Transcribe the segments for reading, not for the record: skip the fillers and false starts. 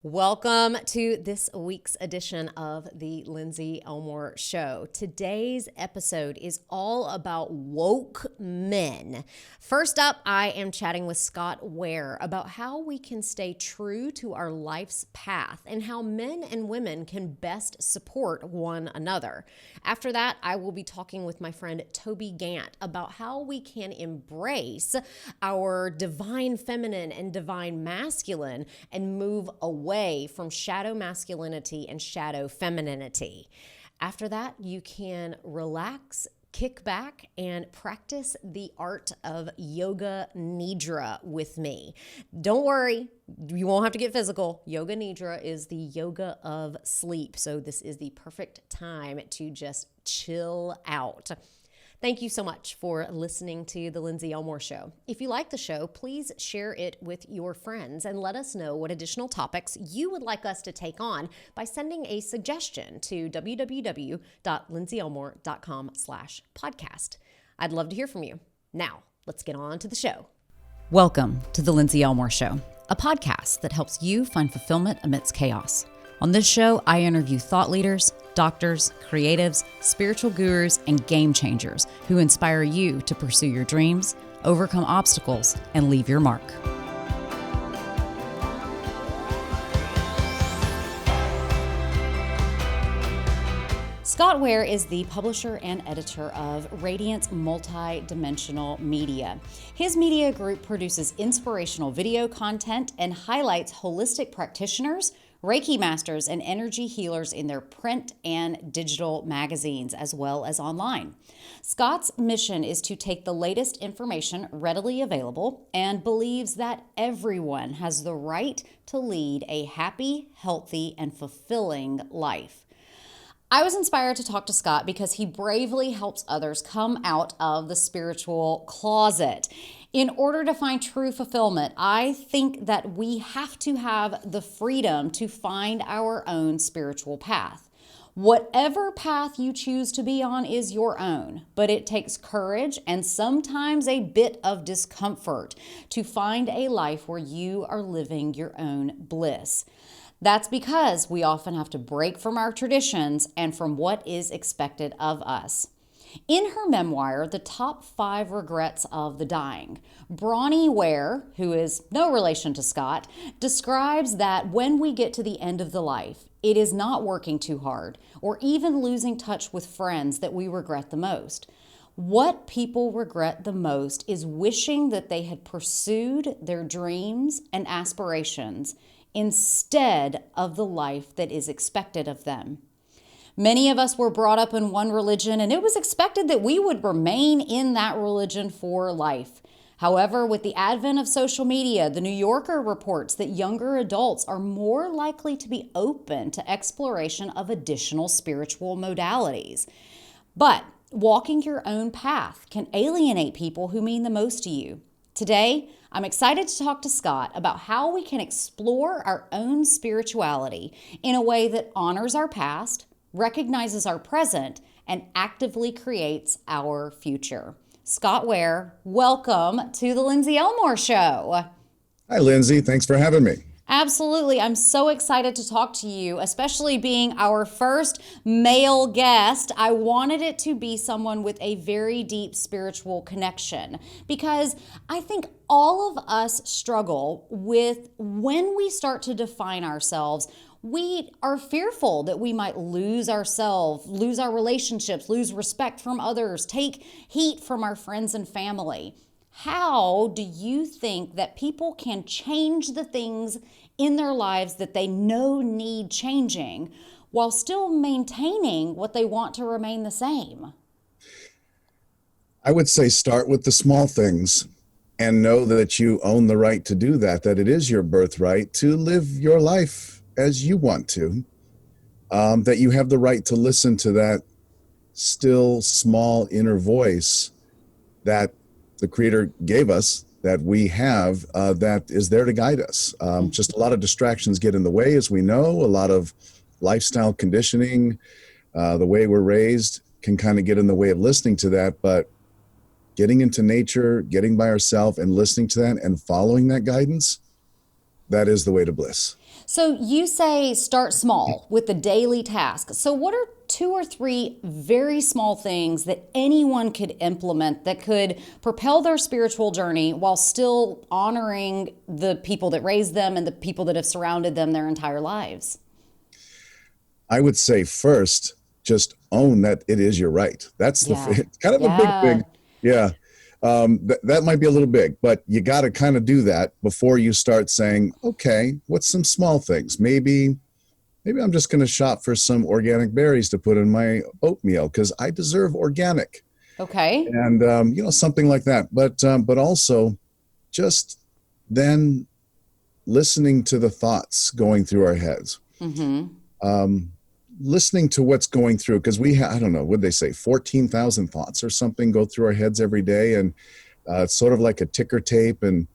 Welcome to this week's edition of the Lindsey Show. Today's episode is all about woke men. First up, I am chatting with Scott Ware about how we can stay true to our life's path and how men and women can best support one another. After that, I will be talking with my friend Toby Gant about how we can embrace our divine feminine and divine masculine and move away from shadow masculinity and shadow femininity. After that, you can relax, kick back, and practice the art of yoga nidra with me. Don't worry, you won't have to get physical. Yoga nidra is the yoga of sleep, so this is the perfect time to just chill out. Thank you so much for listening to the Lindsey Show. If you like the show, please share it with your friends and let us know what additional topics you would like us to take on by sending a suggestion to www.lindseyelmore.com/podcast. I'd love to hear from you. Now, let's get on to the show. Welcome to the Lindsey Show, a podcast that helps you find fulfillment amidst chaos. On this show, I interview thought leaders, doctors, creatives, spiritual gurus, and game changers who inspire you to pursue your dreams, overcome obstacles, and leave your mark. Scott Ware is the publisher and editor of Radiance Multidimensional Media. His media group produces inspirational video content and highlights holistic practitioners, Reiki masters, and energy healers in their print and digital magazines, as well as online. Scott's mission is to take the latest information readily available and believes that everyone has the right to lead a happy, healthy, and fulfilling life. I was inspired to talk to Scott because he bravely helps others come out of the spiritual closet. In order to find true fulfillment, I think that we have to have the freedom to find our own spiritual path. Whatever path you choose to be on is your own, but it takes courage and sometimes a bit of discomfort to find a life where you are living your own bliss. That's because we often have to break from our traditions and from what is expected of us. In her memoir, The Top 5 Regrets of the Dying, Bronnie Ware, who is no relation to Scott, describes that when we get to the end of the life, it is not working too hard or even losing touch with friends that we regret the most. What people regret the most is wishing that they had pursued their dreams and aspirations instead of the life that is expected of them. Many of us were brought up in one religion, and it was expected that we would remain in that religion for life. However, with the advent of social media, the New Yorker reports that younger adults are more likely to be open to exploration of additional spiritual modalities. But walking your own path can alienate people who mean the most to you. Today, I'm excited to talk to Scott about how we can explore our own spirituality in a way that honors our past, recognizes our present, and actively creates our future. Scott Ware, welcome to the Lindsey Show. Hi, Lindsey. Thanks for having me. Absolutely. I'm so excited to talk to you, especially being our first male guest. I wanted it to be someone with a very deep spiritual connection because I think all of us struggle with when we start to define ourselves. We are fearful that we might lose ourselves, lose our relationships, lose respect from others, take heat from our friends and family. How do you think that people can change the things in their lives that they know need changing while still maintaining what they want to remain the same? I would say start with the small things and know that you own the right to do that it is your birthright to live your life as you want to, that you have the right to listen to that still small inner voice that the Creator gave us, that we have, that is there to guide us. Just a lot of distractions get in the way, as we know. A lot of lifestyle conditioning, the way we're raised can kind of get in the way of listening to that. But getting into nature, getting by ourselves and listening to that and following that guidance, that is the way to bliss. So you say start small with the daily task. So what are 2 or 3 very small things that anyone could implement that could propel their spiritual journey while still honoring the people that raised them and the people that have surrounded them their entire lives? I would say first, just own that it is your right. That's Yeah. it's kind of a big, Yeah. yeah. That might be a little big, but you got to kind of do that before you start saying, okay, what's some small things? Maybe I'm just going to shop for some organic berries to put in my oatmeal because I deserve organic, Okay. and something like that. But also just then listening to the thoughts going through our heads. Mm-hmm. Um, Listening to what's going through, because I don't know, what they say, 14,000 thoughts or something go through our heads every day. And it's sort of like a ticker tape. And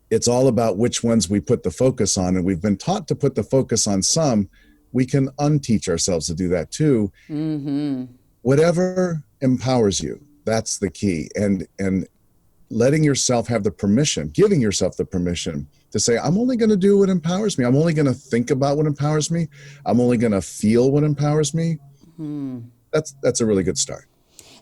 it's all about which ones we put the focus on. And we've been taught to put the focus on some. We can unteach ourselves to do that too. Mm-hmm. Whatever empowers you, that's the key. And letting yourself have the permission, giving yourself the permission to say, I'm only going to do what empowers me. I'm only going to think about what empowers me. I'm only going to feel what empowers me. Hmm. That's a really good start.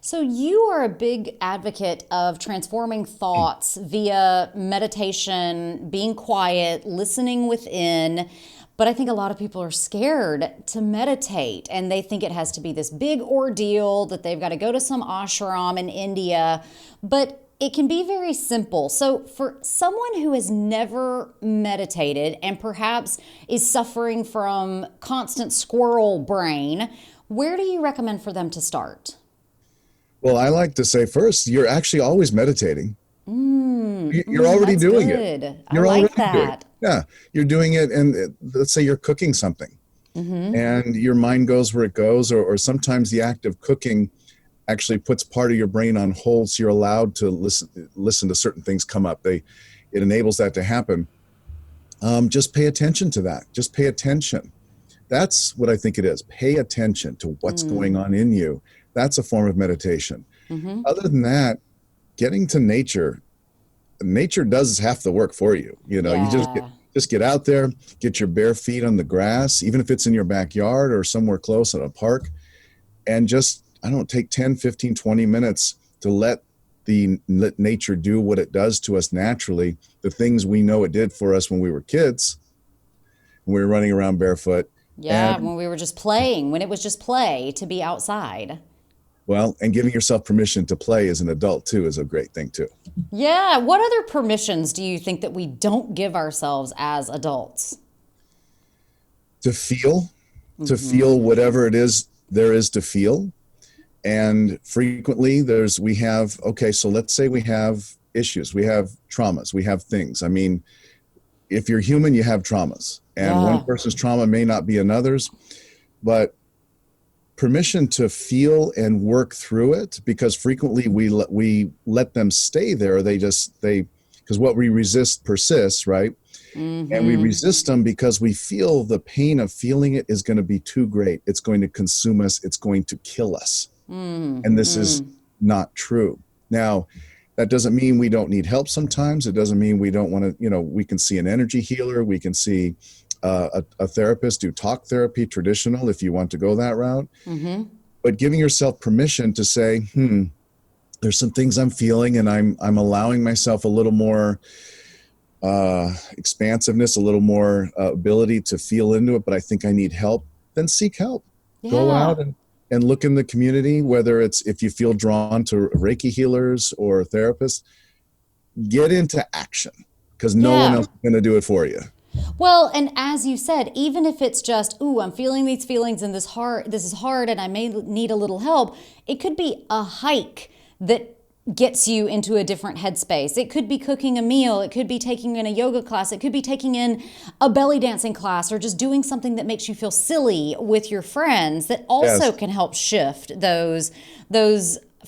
So you are a big advocate of transforming thoughts via meditation, being quiet, listening within. But I think a lot of people are scared to meditate and they think it has to be this big ordeal that they've got to go to some ashram in India. But it can be very simple. So for someone who has never meditated and perhaps is suffering from constant squirrel brain, where do you recommend for them to start? Well, I like to say first, you're actually always meditating. You're already That's doing it. good. I You're like already doing it. that. Yeah, you're doing it. And let's say you're cooking something and your mind goes where it goes, or sometimes the act of cooking actually puts part of your brain on hold, so you're allowed to listen to certain things come up. It enables that to happen. Just pay attention to that. Just pay attention. That's what I think it is. Pay attention to what's going on in you. That's a form of meditation. Mm-hmm. Other than that, getting to nature does half the work for you. You Yeah. just get out there, get your bare feet on the grass, even if it's in your backyard or somewhere close at a park, and just, I don't know, take 10, 15, 20 minutes to let nature do what it does to us naturally, the things we know it did for us when we were kids, when we were running around barefoot. Yeah, And when we were just playing, when it was just play to be outside. well, and giving yourself permission to play as an adult too is a great thing too. Yeah, what other permissions do you think that we don't give ourselves as adults? To feel, to Mm-hmm. feel whatever it is there is to feel. And frequently so let's say we have issues, we have traumas, we have things. I mean, if you're human, you have traumas, and one Yeah. person's trauma may not be another's, but permission to feel and work through it, because frequently we let them stay there. Because what we resist persists, right? And we Mm-hmm. resist them because we feel the pain of feeling it is going to be too great. It's going to consume us. It's going to kill us. And this is Mm-hmm. not true. Now, that doesn't mean we don't need help sometimes. It doesn't mean we don't want to, we can see an energy healer. We can see a therapist, do talk therapy, traditional, if you want to go that route. Mm-hmm. But giving yourself permission to say, there's some things I'm feeling, and I'm allowing myself a little more expansiveness, a little more ability to feel into it, but I think I need help. Then seek help. Go Yeah. out and look in the community, whether it's, if you feel drawn to Reiki healers or therapists, get into action, because no one Yeah. else is going to do it for you. Well, and as you said, even if it's just, ooh, I'm feeling these feelings and this is hard and I may need a little help, it could be a hike that gets you into a different headspace. It could be cooking a meal, it could be taking in a yoga class, it could be taking in a belly dancing class, or just doing something that makes you feel silly with your friends that also Yes. can help shift those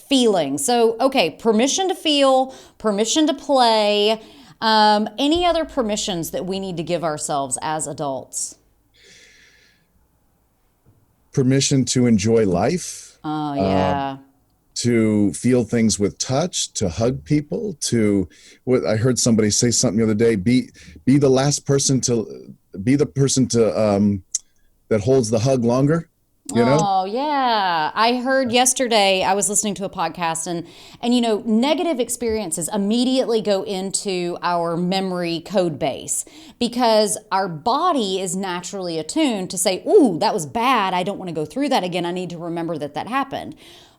feelings. So, okay, permission to feel, permission to play. Any other permissions that we need to give ourselves as adults? Permission to enjoy life, Oh, yeah. to feel things with touch, to hug people, to what I heard somebody say something the other day, be the last person be the person to that holds the hug longer, you know? Oh, yeah. I heard yesterday, I was listening to a podcast and negative experiences immediately go into our memory code base because our body is naturally attuned to say, "Ooh, that was bad. I don't want to go through that again. I need to remember that happened."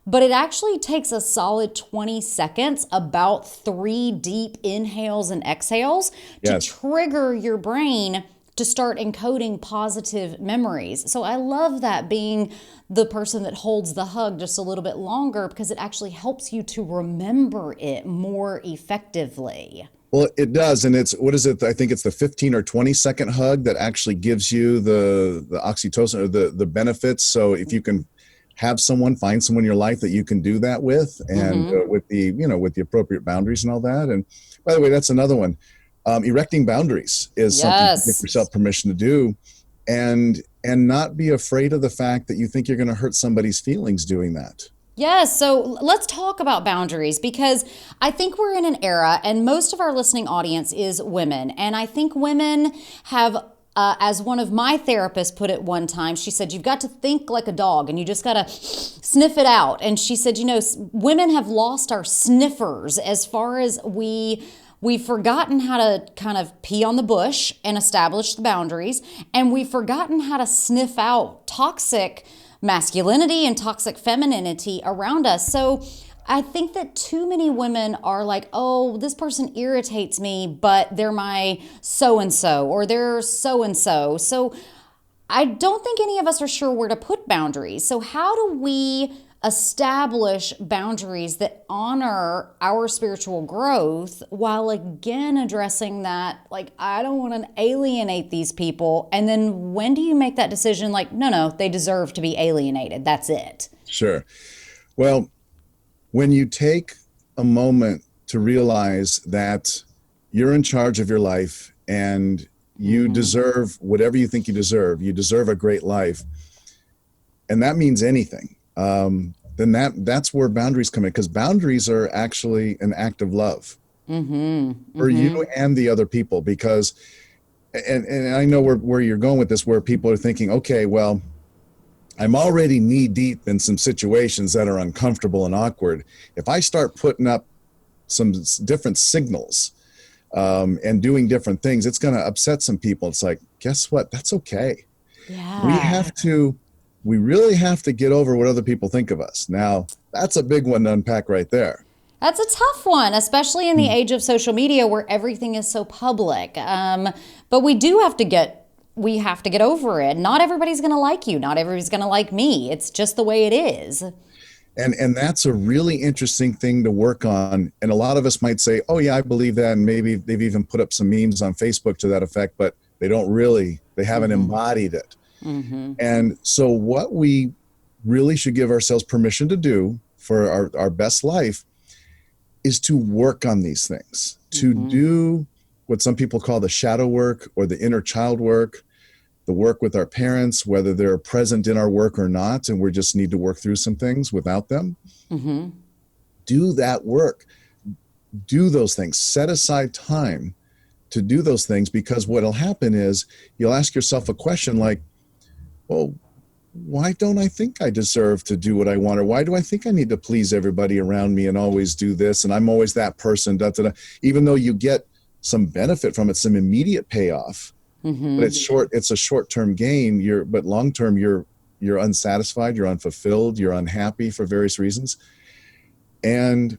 But it actually takes a solid 20 seconds, about 3 deep inhales and exhales to Yes. trigger your brain to start encoding positive memories. So I love that, being the person that holds the hug just a little bit longer, because it actually helps you to remember it more effectively. Well, it does. And it's, what is it? I think it's the 15 or 20-second hug that actually gives you the oxytocin or the benefits. So if you can find someone in your life that you can do that with, and with the appropriate boundaries and all that. And by the way, that's another one. Erecting boundaries is something to give Yes. yourself permission to do, and not be afraid of the fact that you think you're going to hurt somebody's feelings doing that. Yes, so let's talk about boundaries, because I think we're in an era, and most of our listening audience is women. And I think women have, as one of my therapists put it one time, she said, "You've got to think like a dog and you just got to sniff it out." And she said, women have lost our sniffers as far as we've forgotten how to kind of pee on the bush and establish the boundaries, and we've forgotten how to sniff out toxic masculinity and toxic femininity around us. So I think that too many women are like, "Oh, this person irritates me, but they're my so-and-so, or they're so-and-so." So I don't think any of us are sure where to put boundaries. So how do we establish boundaries that honor our spiritual growth, while again addressing that, like, I don't want to alienate these people? And then when do you make that decision, like, no, they deserve to be alienated, that's it? Sure. Well, when you take a moment to realize that you're in charge of your life and you deserve whatever you think you deserve a great life, and that means anything, then that's where boundaries come in, because boundaries are actually an act of love for you and the other people. Because, and I know where you're going with this, where people are thinking, okay, well, I'm already knee deep in some situations that are uncomfortable and awkward. If I start putting up some different signals and doing different things, it's going to upset some people. It's like, guess what? That's okay. Yeah. We really have to get over what other people think of us. Now, that's a big one to unpack right there. That's a tough one, especially in the age of social media where everything is so public. But we have to get over it. Not everybody's going to like you. Not everybody's going to like me. It's just the way it is. And that's a really interesting thing to work on. And a lot of us might say, "Oh yeah, I believe that." And maybe they've even put up some memes on Facebook to that effect, but they haven't embodied it. And so what we really should give ourselves permission to do for our best life is to work on these things, to do what some people call the shadow work, or the inner child work, the work with our parents, whether they're present in our work or not, and we just need to work through some things without them. Do that work. Do those things. Set aside time to do those things, because what'll happen is you'll ask yourself a question like, "Well, why don't I think I deserve to do what I want? Or why do I think I need to please everybody around me and always do this? And I'm always that person." Even though you get some benefit from it, some immediate payoff, but it's a short-term gain. But long-term, you're unsatisfied, you're unfulfilled, you're unhappy for various reasons. And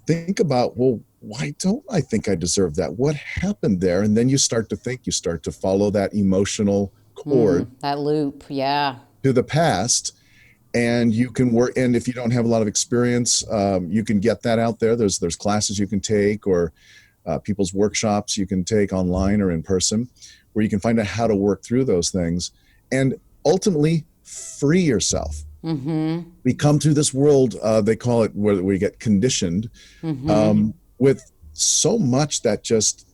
think about, well, why don't I think I deserve that? What happened there? And then you start to follow that emotional cord That loop, yeah. to the past, and you can work. And if you don't have a lot of experience, you can get that out there. There's classes you can take, or people's workshops you can take online or in person, where you can find out how to work through those things and ultimately free yourself. We come to this world, they call it, where we get conditioned with so much that just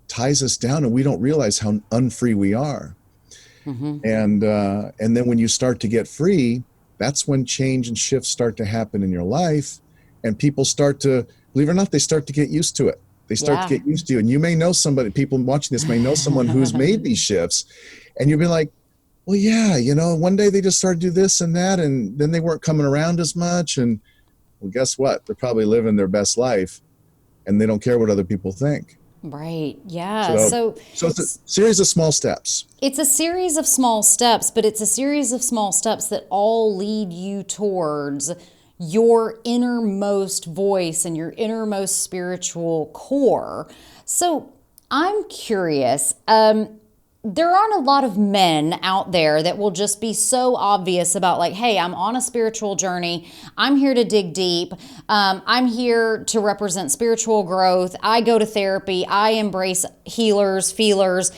ties us down, and we don't realize how unfree we are. And then when you start to get free, that's when change and shifts start to happen in your life, and people start to, believe it or not, they start to get used to it. They start to Yeah. get used to you. And you may know somebody, people watching this may know someone who's made these shifts, and you'll be like, well, yeah, one day they just started to do this and that, and then they weren't coming around as much. And well, guess what? They're probably living their best life, and they don't care what other people think. Right. Yeah. So, so it's a series of small steps. It's a series of small steps, but it's a series of small steps that all lead you towards your innermost voice and your innermost spiritual core. So I'm curious. There aren't a lot of men out there that will just be so obvious about like, hey, I'm on a spiritual journey. I'm here to dig deep. I'm here to represent spiritual growth. I go to therapy. I embrace healers, feelers.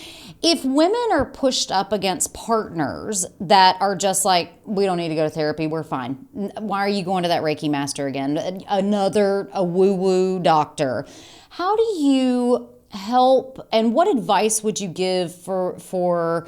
If women are pushed up against partners that are just like, we don't need to go to therapy, we're fine. Why are you going to that Reiki master again? A woo-woo doctor. How do you help, and what advice would you give for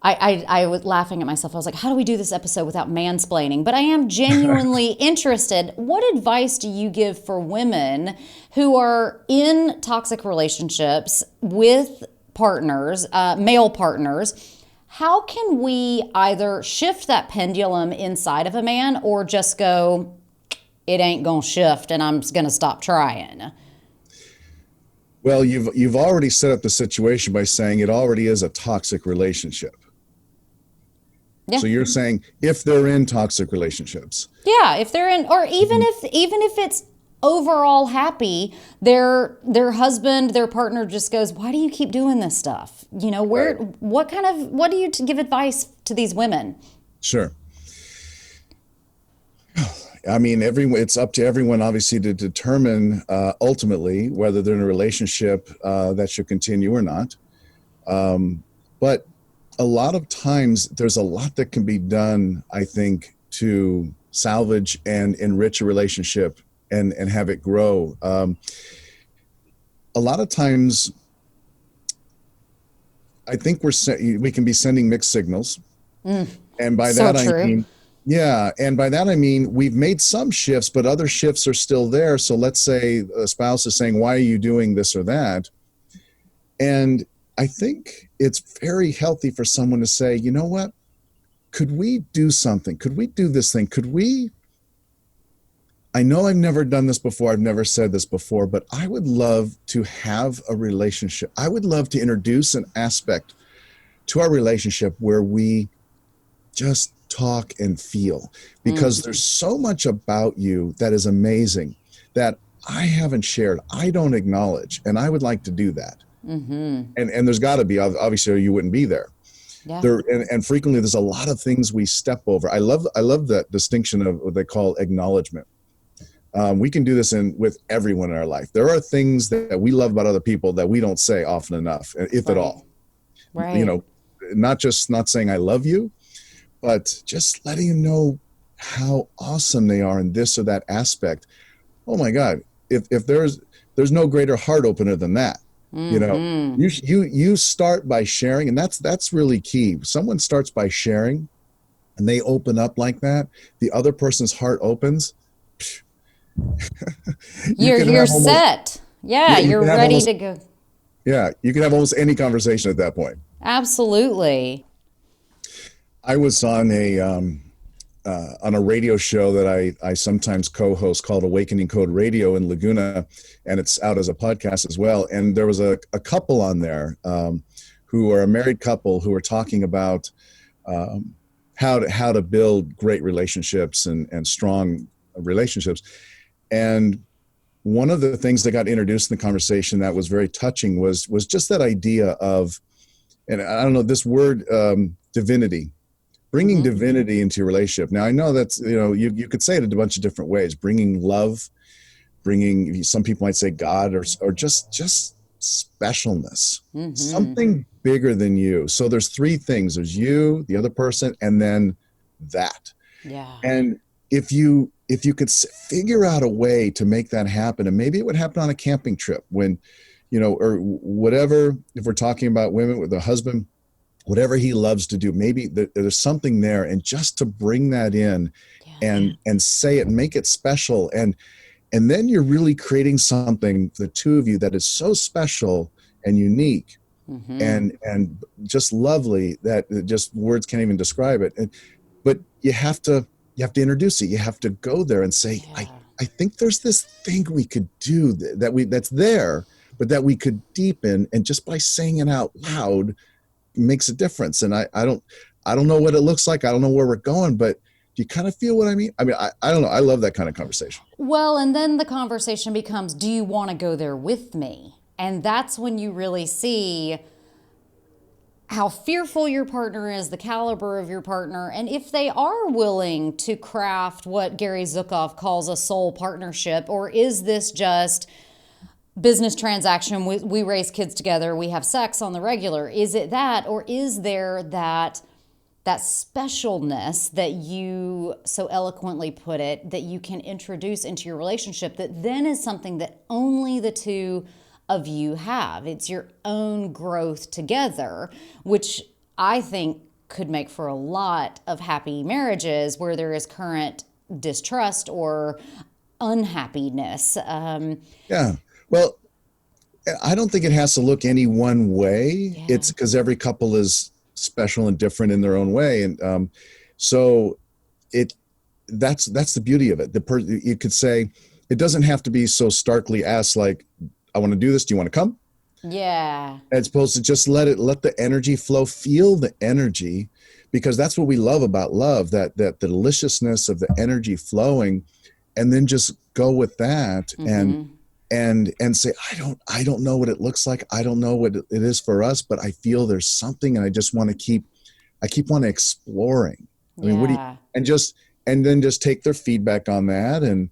I was laughing at myself. I was like, how do we do this episode without mansplaining? But I am genuinely interested. What advice do you give for women who are in toxic relationships with partners, male partners? How can we either shift that pendulum inside of a man or just go, it ain't gonna shift and I'm gonna stop trying? Well, you've already set up the situation by saying it already is a toxic relationship. Yeah. So you're saying if they're in toxic relationships. Yeah, if they're in, or even if it's overall happy, their husband, their partner just goes, why do you keep doing this stuff? Right. What do you give advice to these women? Sure. I mean, it's up to everyone, obviously, to determine ultimately whether they're in a relationship that should continue or not. But a lot of times, there's a lot that can be done, I think, to salvage and enrich a relationship and have it grow. A lot of times, I think we can be sending mixed signals. And by that, I mean, yeah. And by that, I mean, we've made some shifts, but other shifts are still there. So let's say a spouse is saying, why are you doing this or that? And I think it's very healthy for someone to say, you know what? Could we do something? Could we do this thing? I know I've never done this before. I've never said this before, but I would love to have a relationship. I would love to introduce an aspect to our relationship where we just talk and feel, because there's so much about you that is amazing that I haven't shared, I don't acknowledge, and I would like to do that. And there's got to be, obviously, or you wouldn't be there. Yeah. And frequently there's a lot of things we step over. I love that distinction of what they call acknowledgement. We can do this with everyone in our life. There are things that we love about other people that we don't say often enough, if at all. Right. Not saying I love you, but just letting you know how awesome they are in this or that aspect. Oh my God! If there's no greater heart opener than that. You start by sharing, and that's really key. Someone starts by sharing, and they open up like that. The other person's heart opens. You're set. Yeah, you're ready to go. Yeah, you can have almost any conversation at that point. Absolutely. I was on a radio show that I sometimes co-host called Awakening Code Radio in Laguna, and it's out as a podcast as well. And there was a couple on there who are a married couple who were talking about how to build great relationships and strong relationships. And one of the things that got introduced in the conversation that was very touching was just that idea of, and I don't know, this word divinity. Bringing divinity into your relationship. Now, I know that's, you could say it in a bunch of different ways. Bringing love, some people might say God, or just specialness, something bigger than you. So there's three things. There's you, the other person, and then that. Yeah. And if you could figure out a way to make that happen, and maybe it would happen on a camping trip when, or whatever, if we're talking about women with a husband, whatever he loves to do, maybe there's something there, and just to bring that in and say it and make it special and And then you're really creating something, the two of you, that is so special and unique and just lovely that just words can't even describe it. But you have to introduce it. You have to go there and say, I think there's this thing we could do that's there, but that we could deepen. And just by saying it out loud makes a difference. And I don't know what it looks like. I don't know where we're going, but do you kind of feel what I mean? I mean, I don't know. I love that kind of conversation. Well, and then the conversation becomes, do you want to go there with me? And that's when you really see how fearful your partner is, the caliber of your partner, and if they are willing to craft what Gary Zukav calls a soul partnership, or is this just business transaction, we raise kids together, we have sex on the regular? Is it that, or is there that specialness that you so eloquently put it, that you can introduce into your relationship, that then is something that only the two of you have? It's your own growth together, which I think could make for a lot of happy marriages where there is current distrust or unhappiness. Yeah. Well, I don't think it has to look any one way. Yeah. It's because every couple is special and different in their own way. And so that's the beauty of it. You could say, it doesn't have to be so starkly asked, like, I want to do this. Do you want to come? Yeah. As opposed to just let the energy flow, feel the energy, because that's what we love about love, that the deliciousness of the energy flowing, and then just go with that and say, I don't know what it looks like. I don't know what it is for us, but I feel there's something, and I just want to keep wanting exploring. I mean, what do you, and then just take their feedback on that and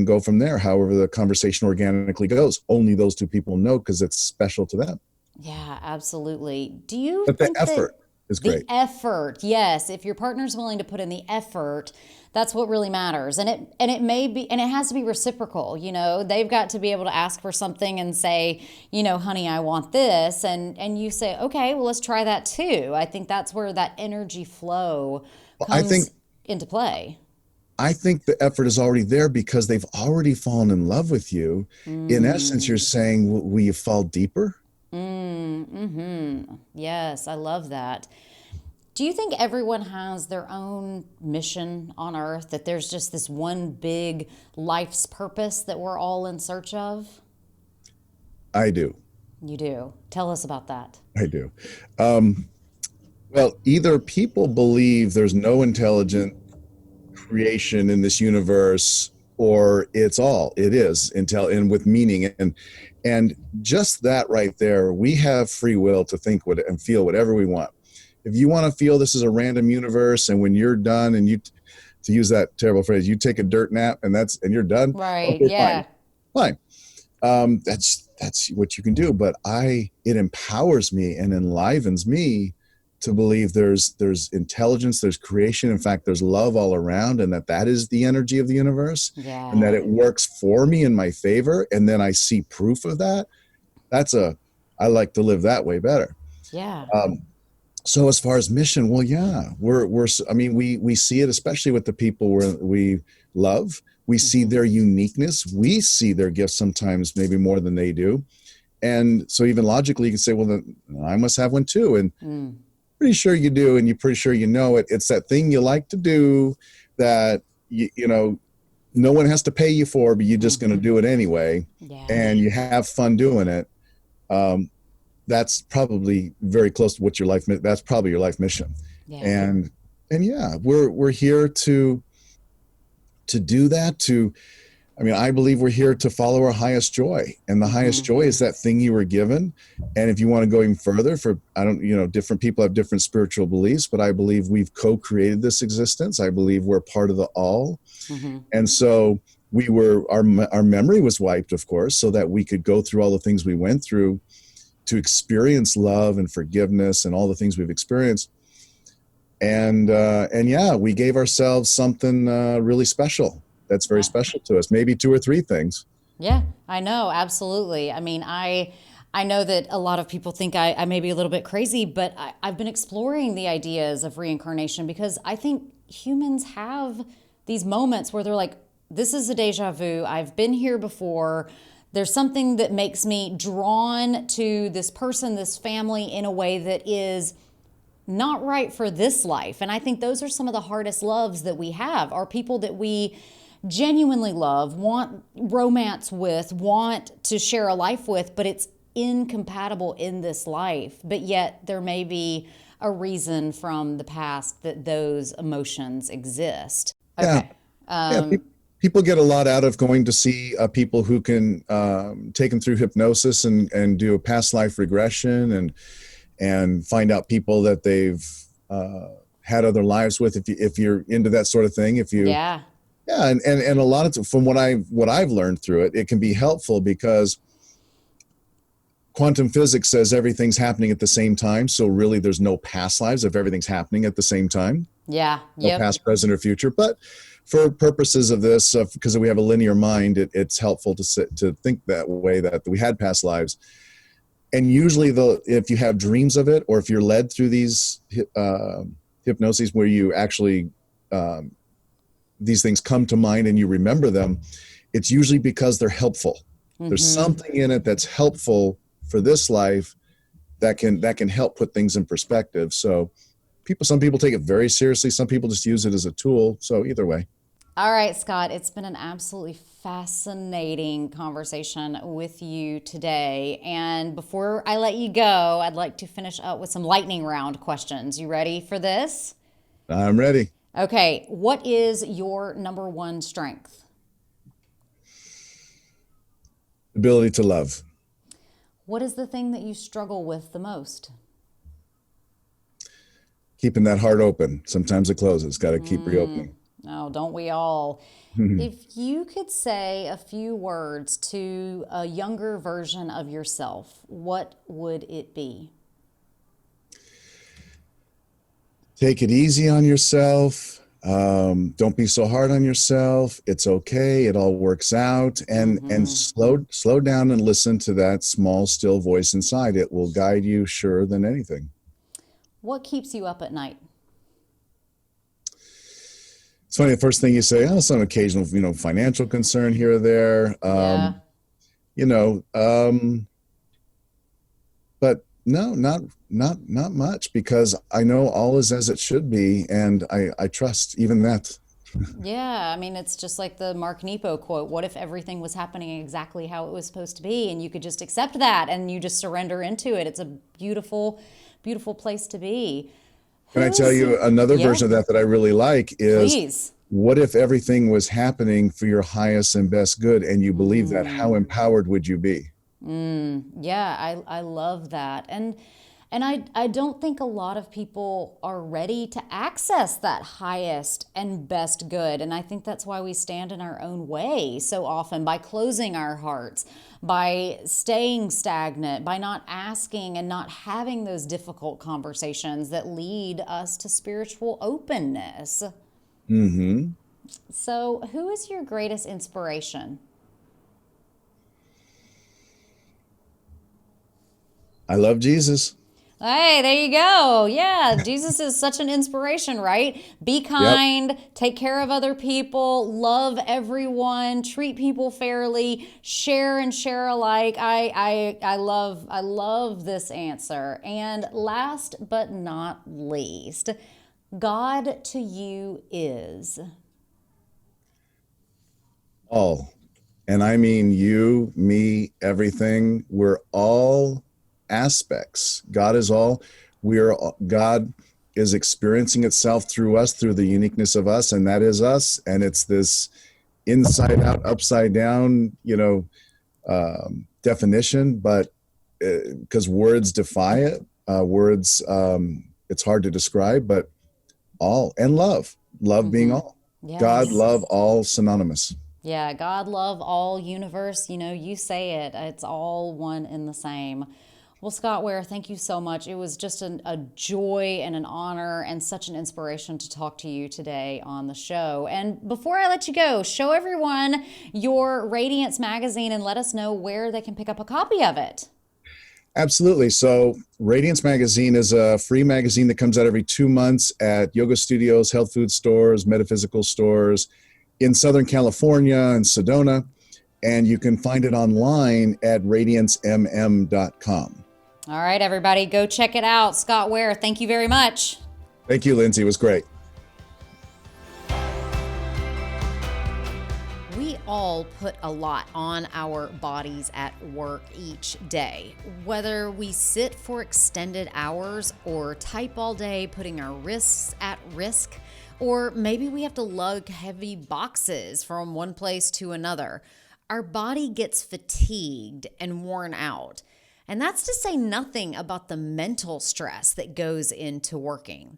go from there. However the conversation organically goes, only those two people know, because it's special to them. Yeah, absolutely. Do you But think the effort is great. The effort, yes. If your partner's willing to put in the effort, that's what really matters. And it may be, and it has to be reciprocal. You know, they've got to be able to ask for something and say, you know, honey, I want this, and you say, okay, well, let's try that too. I think that's where that energy flow comes into play. I think the effort is already there because they've already fallen in love with you. In essence, you're saying, will you fall deeper? Yes, I love that. Do you think everyone has their own mission on Earth, that there's just this one big life's purpose that we're all in search of? I do. You do. Tell us about that. I do. Well, either people believe there's no intelligent creation in this universe, or it is and with meaning, and just that right there, we have free will to think and feel whatever we want. If you want to feel this is a random universe, and when you're done, and you, to use that terrible phrase, you take a dirt nap and you're done, right? Okay, yeah, fine. That's what you can do. But it empowers me and enlivens me to believe there's intelligence, there's creation. In fact, there's love all around, and that is the energy of the universe, and that it works for me in my favor. And then I see proof of that. I like to live that way better. Yeah. So as far as mission, well, yeah, we see it, especially with the people we love. We see their uniqueness. We see their gifts sometimes maybe more than they do. And so even logically you can say, well, then I must have one too. And pretty sure you do, and you're pretty sure you know it. It's that thing you like to do that you know no one has to pay you for, but you're just going to do it anyway, and you have fun doing it. That's probably very close to what that's probably your life mission. And yeah, we're here to do that. I believe we're here to follow our highest joy, and the highest joy is that thing you were given. And if you want to go even further, different people have different spiritual beliefs, but I believe we've co-created this existence. I believe we're part of the all. And so our memory was wiped, of course, so that we could go through all the things we went through to experience love and forgiveness and all the things we've experienced. And yeah, we gave ourselves something really special. That's very special to us. Maybe 2 or 3 things. Yeah, I know. Absolutely. I mean, I know that a lot of people think I may be a little bit crazy, but I've been exploring the ideas of reincarnation because I think humans have these moments where they're like, this is a deja vu. I've been here before. There's something that makes me drawn to this person, this family, in a way that is not right for this life. And I think those are some of the hardest loves that we have, are people that we genuinely love, want romance with, want to share a life with, but it's incompatible in this life. But yet there may be a reason from the past that those emotions exist. Okay. People get a lot out of going to see people who can take them through hypnosis and do a past life regression and find out people that they've had other lives with. If you're into that sort of thing, and a lot of, from what I've learned through it, it can be helpful because quantum physics says everything's happening at the same time. So really, there's no past lives if everything's happening at the same time. Yeah. No past, present, or future. But for purposes of this, because we have a linear mind, it's helpful to think that way, that we had past lives. And usually, if you have dreams of it, or if you're led through these hypnoses where you actually these things come to mind and you remember them, it's usually because they're helpful. There's something in it that's helpful for this life that can help put things in perspective. So some people take it very seriously. Some people just use it as a tool. So either way. All right, Scott, it's been an absolutely fascinating conversation with you today. And before I let you go, I'd like to finish up with some lightning round questions. You ready for this? I'm ready. Okay. What is your number one strength? Ability to love. What is the thing that you struggle with the most? Keeping that heart open. Sometimes it closes. Got to keep reopening. Oh, don't we all? If you could say a few words to a younger version of yourself, what would it be? Take it easy on yourself. Don't be so hard on yourself. It's okay. It all works out. And slow down and listen to that small, still voice inside. It will guide you surer than anything. What keeps you up at night? It's funny, the first thing you say, some occasional, financial concern here or there. But no, not much, because I know all is as it should be, and I trust even that. Yeah, I mean, it's just like the Mark Nepo quote, what if everything was happening exactly how it was supposed to be, and you could just accept that and you just surrender into it. It's a beautiful, beautiful place to be. Can I tell you another version of that I really like is, please. What if everything was happening for your highest and best good, and you believe that? How empowered would you be? Yeah, I love that. And I don't think a lot of people are ready to access that highest and best good. And I think that's why we stand in our own way so often, by closing our hearts, by staying stagnant, by not asking and not having those difficult conversations that lead us to spiritual openness. So who is your greatest inspiration? I love Jesus. Hey, there you go. Yeah, Jesus is such an inspiration, right? Be kind, take care of other people, love everyone, treat people fairly, share and share alike. I love this answer. And last but not least, God to you is all. And I mean you, me, everything. We're all aspects. God is all. God is experiencing itself through us, through the uniqueness of us, and that is us. And it's this inside out, upside down, definition, but because words defy it, it's hard to describe, but all, and love being all. Yes. God, love, all synonymous. Yeah, God, love, all, universe, you say it. It's all one and the same. Well, Scott Ware, thank you so much. It was just a joy and an honor and such an inspiration to talk to you today on the show. And before I let you go, show everyone your Radiance magazine and let us know where they can pick up a copy of it. Absolutely. So Radiance Magazine is a free magazine that comes out every 2 months at yoga studios, health food stores, metaphysical stores. in Southern California and Sedona, and you can find it online at radiancebb.com. All right, everybody, go check it out. Scott Ware, thank you very much. Thank you, Lindsey. It was great. We all put a lot on our bodies at work each day. Whether we sit for extended hours or type all day, putting our wrists at risk, or maybe we have to lug heavy boxes from one place to another, our body gets fatigued and worn out. And that's to say nothing about the mental stress that goes into working.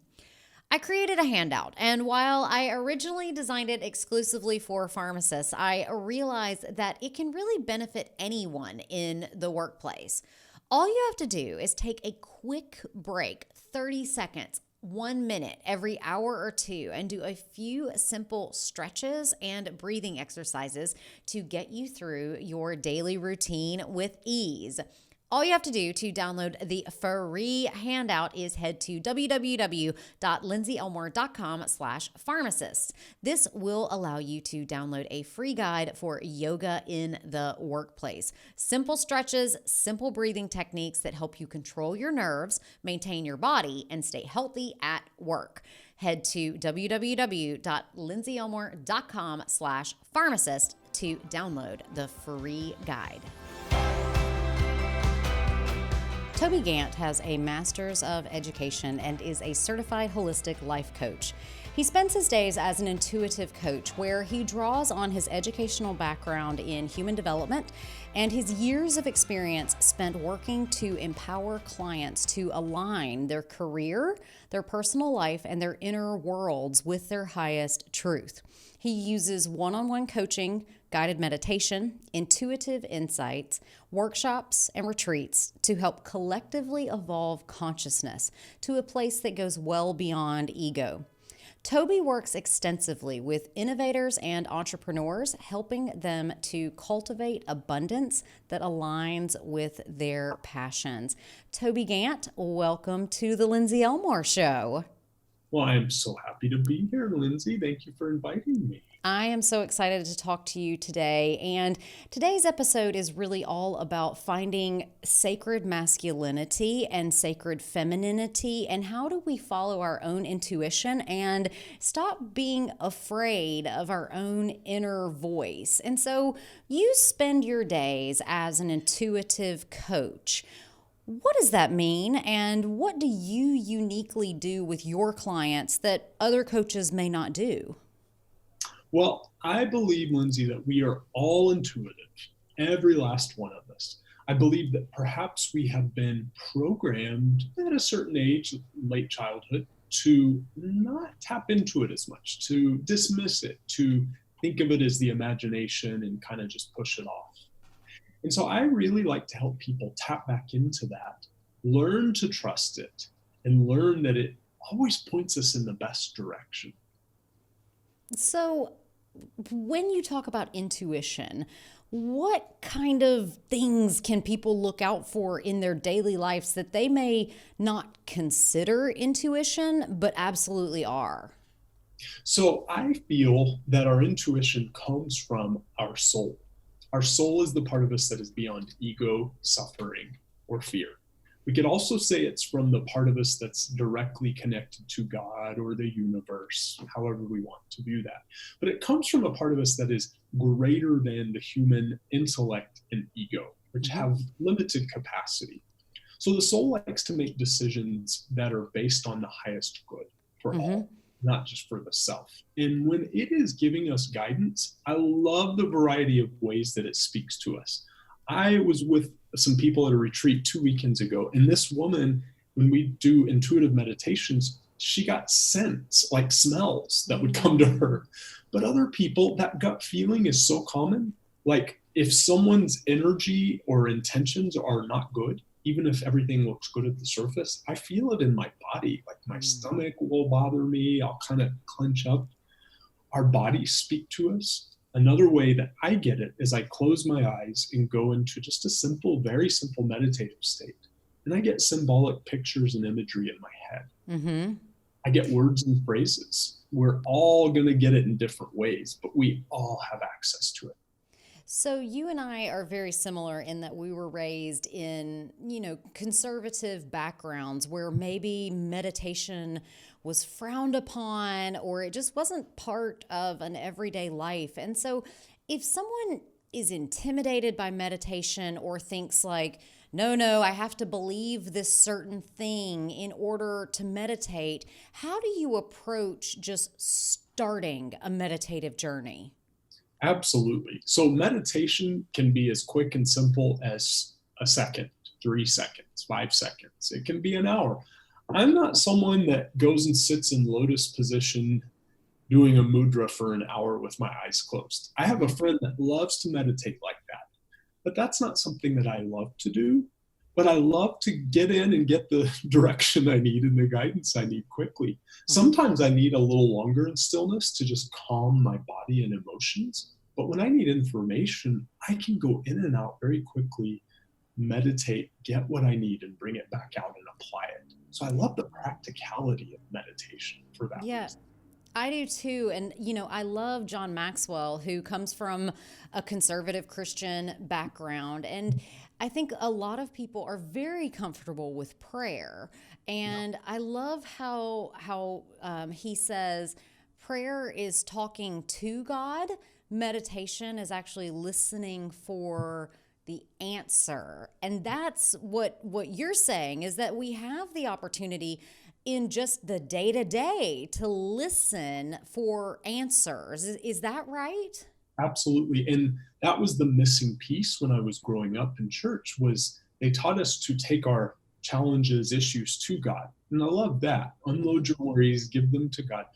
I created a handout, and while I originally designed it exclusively for pharmacists, I realized that it can really benefit anyone in the workplace. All you have to do is take a quick break, 30 seconds, 1 minute every hour or two, and do a few simple stretches and breathing exercises to get you through your daily routine with ease. All you have to do to download the free handout is head to www.lindseyelmore.com/pharmacist. This will allow you to download a free guide for yoga in the workplace. Simple stretches, simple breathing techniques that help you control your nerves, maintain your body, and stay healthy at work. Head to www.lindseyelmore.com/pharmacist to download the free guide. Toby Gant has a Master's of Education and is a certified holistic life coach. He spends his days as an intuitive coach where he draws on his educational background in human development and his years of experience spent working to empower clients to align their career, their personal life, and their inner worlds with their highest truth. He uses one-on-one coaching, guided meditation, intuitive insights, workshops, and retreats to help collectively evolve consciousness to a place that goes well beyond ego. Toby works extensively with innovators and entrepreneurs, helping them to cultivate abundance that aligns with their passions. Toby Gant, welcome to the Lindsey Elmore Show. Well, I'm so happy to be here, Lindsey. Thank you for inviting me. I am so excited to talk to you today. And today's episode is really all about finding sacred masculinity and sacred femininity. And how do we follow our own intuition and stop being afraid of our own inner voice? And so you spend your days as an intuitive coach. What does that mean? And what do you uniquely do with your clients that other coaches may not do? Well, I believe, Lindsey, that we are all intuitive, every last one of us. I believe that perhaps we have been programmed at a certain age, late childhood, to not tap into it as much, to dismiss it, to think of it as the imagination and kind of just push it off. And so I really like to help people tap back into that, learn to trust it, and learn that it always points us in the best direction. So when you talk about intuition, what kind of things can people look out for in their daily lives that they may not consider intuition, but absolutely are? So I feel that our intuition comes from our soul. Our soul is the part of us that is beyond ego, suffering, or fear. We could also say it's from the part of us that's directly connected to God or the universe, however we want to view that. But it comes from a part of us that is greater than the human intellect and ego, which have limited capacity. So the soul likes to make decisions that are based on the highest good for all, not just for the self. And when it is giving us guidance, I love the variety of ways that it speaks to us. I was with some people at a retreat 2 weekends ago, and this woman, when we do intuitive meditations, she got scents, like smells that would come to her. But other people, that gut feeling is so common. Like if someone's energy or intentions are not good, even if everything looks good at the surface, I feel it in my body. Like my stomach will bother me. I'll kind of clench up. Our bodies speak to us. Another way that I get it is I close my eyes and go into just a simple, very simple meditative state. And I get symbolic pictures and imagery in my head. I get words and phrases. We're all going to get it in different ways, but we all have access to it. So you and I are very similar in that we were raised in, conservative backgrounds where maybe meditation was frowned upon or it just wasn't part of an everyday life. And so if someone is intimidated by meditation or thinks like, no, I have to believe this certain thing in order to meditate, how do you approach just starting a meditative journey? Absolutely. So meditation can be as quick and simple as a second, 3 seconds, 5 seconds. It can be an hour. I'm not someone that goes and sits in lotus position doing a mudra for an hour with my eyes closed. I have a friend that loves to meditate like that, but that's not something that I love to do. But I love to get in and get the direction I need and the guidance I need quickly. Sometimes I need a little longer in stillness to just calm my body and emotions. But when I need information, I can go in and out very quickly, meditate, get what I need, and bring it back out and apply it. So I love the practicality of meditation for that reason. I do too. And, I love John Maxwell, who comes from a conservative Christian background. And I think a lot of people are very comfortable with prayer. And I love how he says prayer is talking to God. Meditation is actually listening for the answer. And that's what you're saying is that we have the opportunity in just the day-to-day to listen for answers. Is that right? Absolutely. And that was the missing piece when I was growing up in church was they taught us to take our challenges, issues to God. And I love that. Unload your worries, give them to God.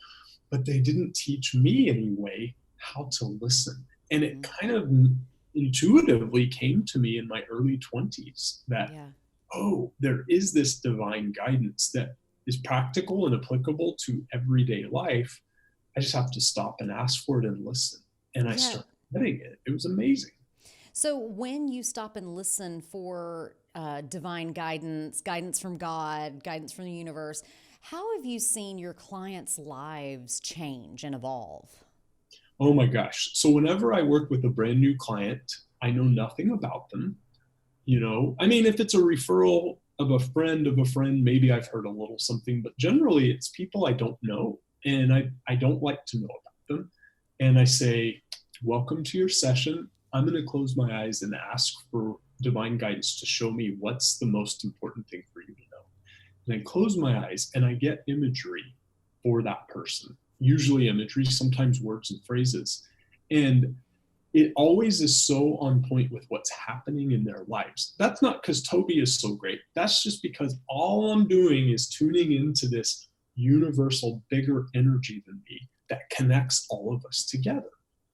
But they didn't teach me anyway how to listen. And it kind of intuitively came to me in my early 20s that, there is this divine guidance that is practical and applicable to everyday life. I just have to stop and ask for it and listen. And I started getting it. It was amazing. So when you stop and listen for divine guidance from God, guidance from the universe, how have you seen your clients' lives change and evolve? Oh my gosh. So whenever I work with a brand new client, I know nothing about them. If it's a referral of a friend, maybe I've heard a little something, but generally it's people I don't know. And I don't like to know about them. And I say, welcome to your session. I'm going to close my eyes and ask for divine guidance to show me what's the most important thing for you to know. And I close my eyes and I get imagery for that person, usually imagery, sometimes words and phrases. And it always is so on point with what's happening in their lives. That's not because Toby is so great. That's just because all I'm doing is tuning into this universal, bigger energy than me that connects all of us together.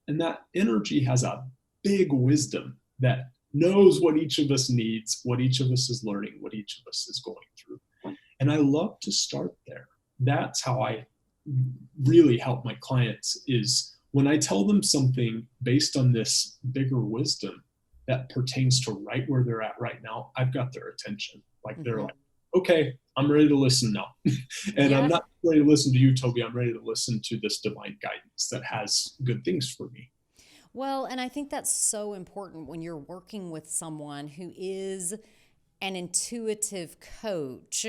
And that energy has a big wisdom that knows what each of us needs, what each of us is learning, what each of us is going through. And I love to start there. That's how I really help my clients is when I tell them something based on this bigger wisdom that pertains to right where they're at right now, I've got their attention. Like they're like, okay, I'm ready to listen now. And I'm not ready to listen to you, Toby. I'm ready to listen to this divine guidance that has good things for me. Well, and I think that's so important when you're working with someone who is an intuitive coach.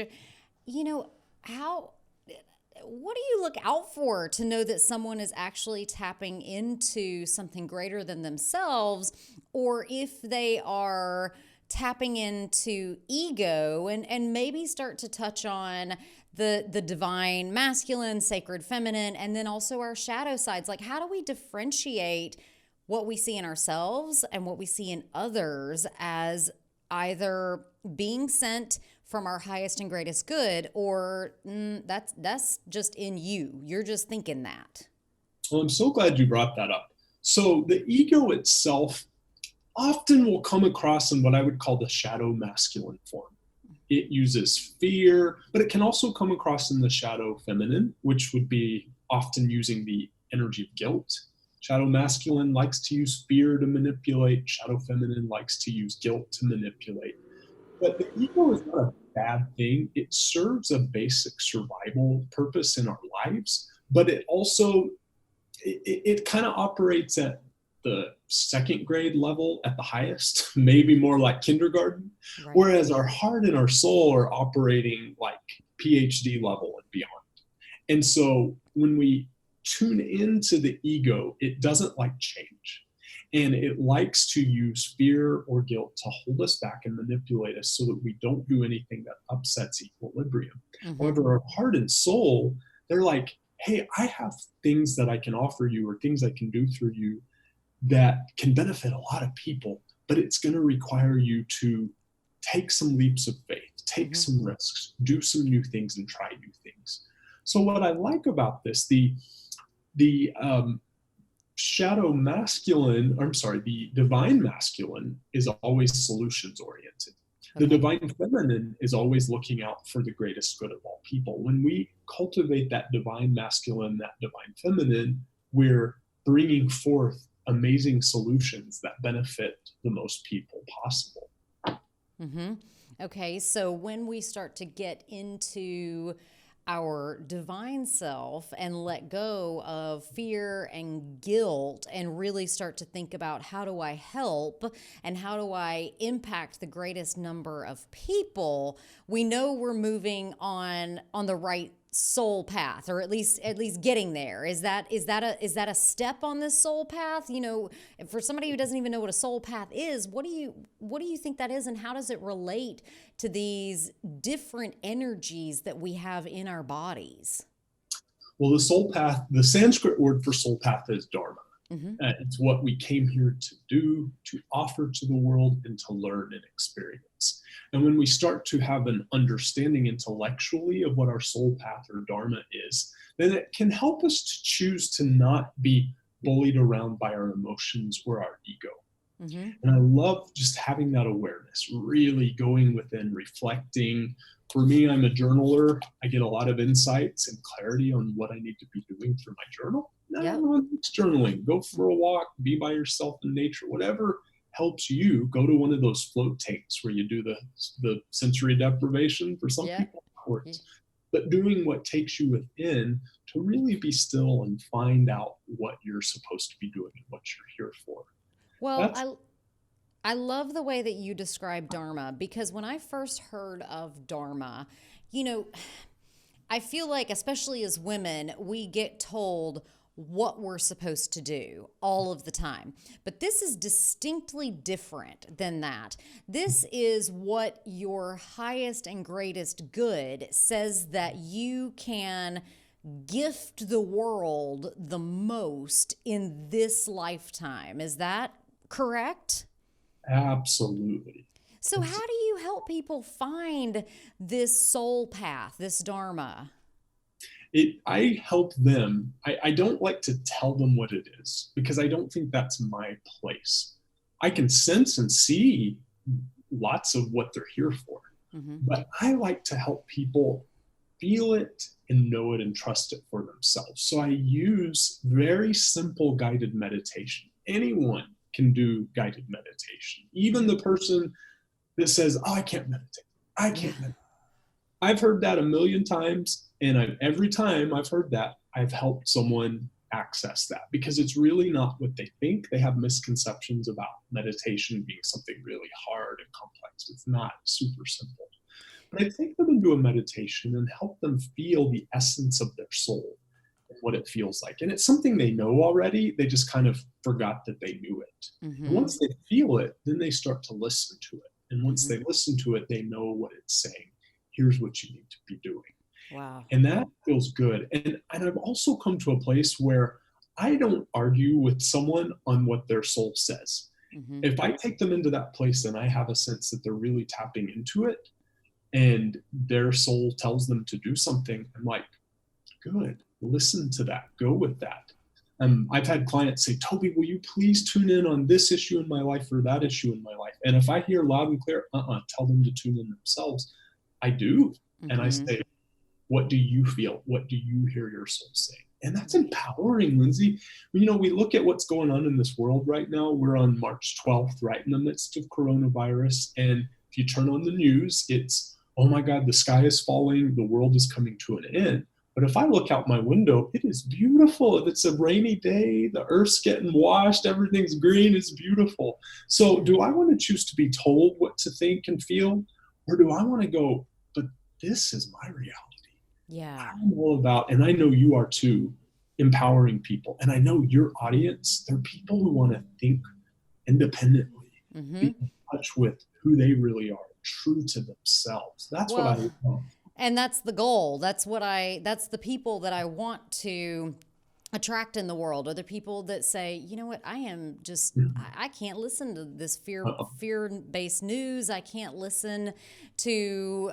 What do you look out for to know that someone is actually tapping into something greater than themselves, or if they are tapping into ego and maybe start to touch on the divine masculine, sacred feminine, and then also our shadow sides? Like, how do we differentiate what we see in ourselves and what we see in others as either being sent from our highest and greatest good, or that's just in you. You're just thinking that. Well, I'm so glad you brought that up. So the ego itself often will come across in what I would call the shadow masculine form. It uses fear, but it can also come across in the shadow feminine, which would be often using the energy of guilt. Shadow masculine likes to use fear to manipulate. Shadow feminine likes to use guilt to manipulate. But the ego is not a bad thing. It serves a basic survival purpose in our lives, but it also, it kind of operates at the second grade level at the highest, maybe more like kindergarten, Right. whereas our heart and our soul are operating like PhD level and beyond. And so when we tune into the ego, it doesn't like change. And it likes to use fear or guilt to hold us back and manipulate us so that we don't do anything that upsets equilibrium. However, our heart and soul, they're like, hey, I have things that I can offer you or things I can do through you that can benefit a lot of people, but it's going to require you to take some leaps of faith, take some risks, do some new things, and try new things. So what I like about this, the shadow masculine, the divine masculine is always solutions oriented. The divine feminine is always looking out for the greatest good of all people. When we cultivate that divine masculine, that divine feminine, we're bringing forth amazing solutions that benefit the most people possible. Okay, so when we start to get into our divine self and let go of fear and guilt and really start to think about how do I help and how do I impact the greatest number of people, we know we're moving on the right soul path, or at least getting there. Is that a step on this soul path? You know, for somebody who doesn't even know what a soul path is, what do you think that is, and how does it relate to these different energies that we have in our bodies? Well, the soul path, the Sanskrit word for soul path is dharma. It's what we came here to do, to offer to the world, and to learn and experience. And when we start to have an understanding intellectually of what our soul path or dharma is, then it can help us to choose to not be bullied around by our emotions or our ego. And I love just having that awareness, really going within, reflecting. For me, I'm a journaler. I get a lot of insights and clarity on what I need to be doing through my journal. Everyone likes journaling. Go for a walk, be by yourself in nature, whatever helps you. Go to one of those float tanks where you do the sensory deprivation. For some people, that works. But doing what takes you within to really be still and find out what you're supposed to be doing and what you're here for. Well, I love the way that you describe Dharma, because when I first heard of Dharma, you know, I feel like, especially as women, we get told what we're supposed to do all of the time. But this is distinctly different than that. This is what your highest and greatest good says that you can gift the world the most in this lifetime. Is that correct? Absolutely. So how do you help people find this soul path, this dharma? I help them. I don't like to tell them what it is, because I don't think that's my place. I can sense and see lots of what they're here for, but I like to help people feel it and know it and trust it for themselves. So I use very simple guided meditation. Anyone can do guided meditation. Even the person that says, oh, I can't meditate. I can't meditate. I've heard that a million times, and every time I've heard that, I've helped someone access that, because it's really not what they think. They have misconceptions about meditation being something really hard and complex. It's not. Super simple. But I take them into a meditation and help them feel the essence of their soul and what it feels like. And it's something they know already. They just kind of forgot that they knew it. And once they feel it, then they start to listen to it. And once they listen to it, they know what it's saying. Here's what you need to be doing. Wow. And that feels good. And I've also come to a place where I don't argue with someone on what their soul says. If I take them into that place and I have a sense that they're really tapping into it and their soul tells them to do something, I'm like, good, listen to that, go with that. I've had clients say, Toby, will you please tune in on this issue in my life or that issue in my life? And if I hear loud and clear, tell them to tune in themselves. I do. And I say, what do you feel? What do you hear your soul saying? And that's empowering, Lindsey. You know, we look at what's going on in this world right now. We're on March 12th, right in the midst of coronavirus. And if you turn on the news, it's oh my God, the sky is falling, the world is coming to an end. But if I look out my window, it is beautiful. If it's a rainy day, the earth's getting washed, everything's green, it's beautiful. So do I want to choose to be told what to think and feel? Or do I want to go, but this is my reality? Yeah. I'm all about, and I know you are too, empowering people. And I know your audience, they're people who want to think independently, be in touch with who they really are, true to themselves. That's what I love. And that's the goal. That's the people that I want to attract in the world, are the people that say, you know what, I am just, I can't listen to this fear-based news. I can't listen to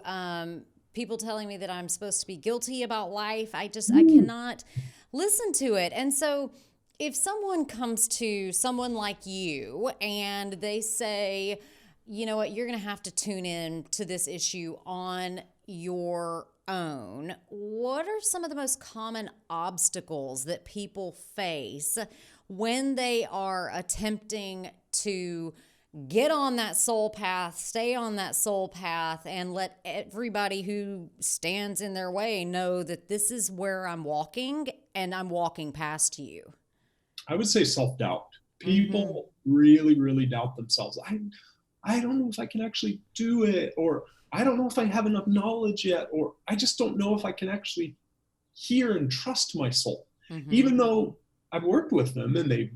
people telling me that I'm supposed to be guilty about life. I cannot listen to it. And so if someone comes to someone like you and they say, you know what, you're going to have to tune in to this issue on your own, what are some of the most common obstacles that people face when they are attempting to get on that soul path, stay on that soul path, and let everybody who stands in their way know that this is where I'm walking and I'm walking past you? I would say self-doubt. People really, really doubt themselves. I don't know if I can actually do it, or I don't know if I have enough knowledge yet, or I just don't know if I can actually hear and trust my soul. Even though I've worked with them and they've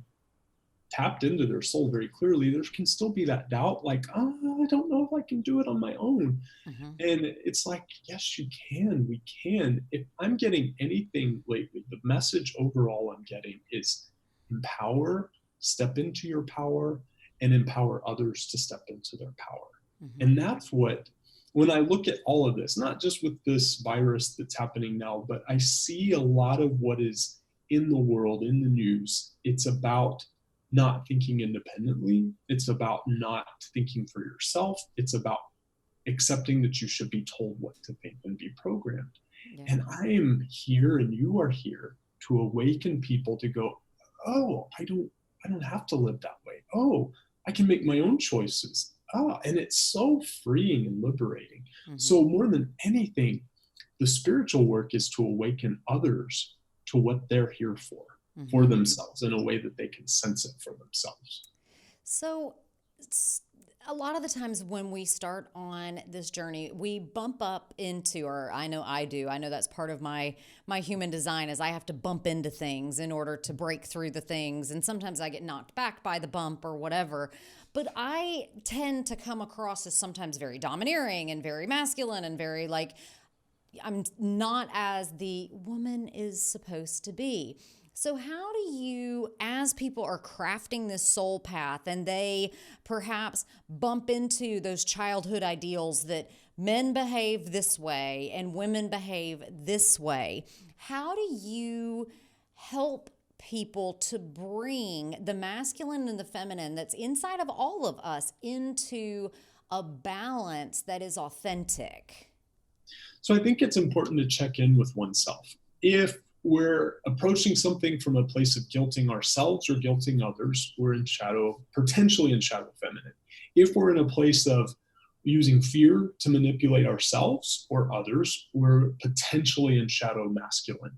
tapped into their soul very clearly, there can still be that doubt, like, oh, I don't know if I can do it on my own. And it's like, yes, you can, we can. If I'm getting anything lately, the message overall I'm getting is empower, step into your power, and empower others to step into their power. And that's what, when I look at all of this, not just with this virus that's happening now, but I see a lot of what is in the world, in the news, it's about not thinking independently. It's about not thinking for yourself. It's about accepting that you should be told what to think and be programmed. And I am here and you are here to awaken people to go, oh, I don't have to live that way. Oh, I can make my own choices. And it's so freeing and liberating. So more than anything, the spiritual work is to awaken others to what they're here for themselves, in a way that they can sense it for themselves. So a lot of the times when we start on this journey, we bump up into, or I know I do, I know that's part of my human design, is I have to bump into things in order to break through the things. And sometimes I get knocked back by the bump or whatever. But I tend to come across as sometimes very domineering and very masculine and very like, I'm not as the woman is supposed to be. So how do you, as people are crafting this soul path and they perhaps bump into those childhood ideals that men behave this way and women behave this way, how do you help people to bring the masculine and the feminine that's inside of all of us into a balance that is authentic? So I think it's important to check in with oneself. If we're approaching something from a place of guilting ourselves or guilting others, we're in shadow, potentially in shadow feminine. If we're in a place of using fear to manipulate ourselves or others, we're potentially in shadow masculine.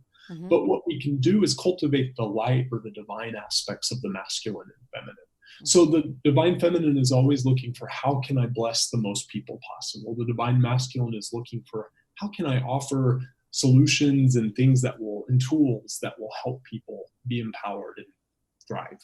But what we can do is cultivate the light or the divine aspects of the masculine and feminine. So the divine feminine is always looking for, how can I bless the most people possible? The divine masculine is looking for, how can I offer solutions and things that will, and tools that will help people be empowered and thrive.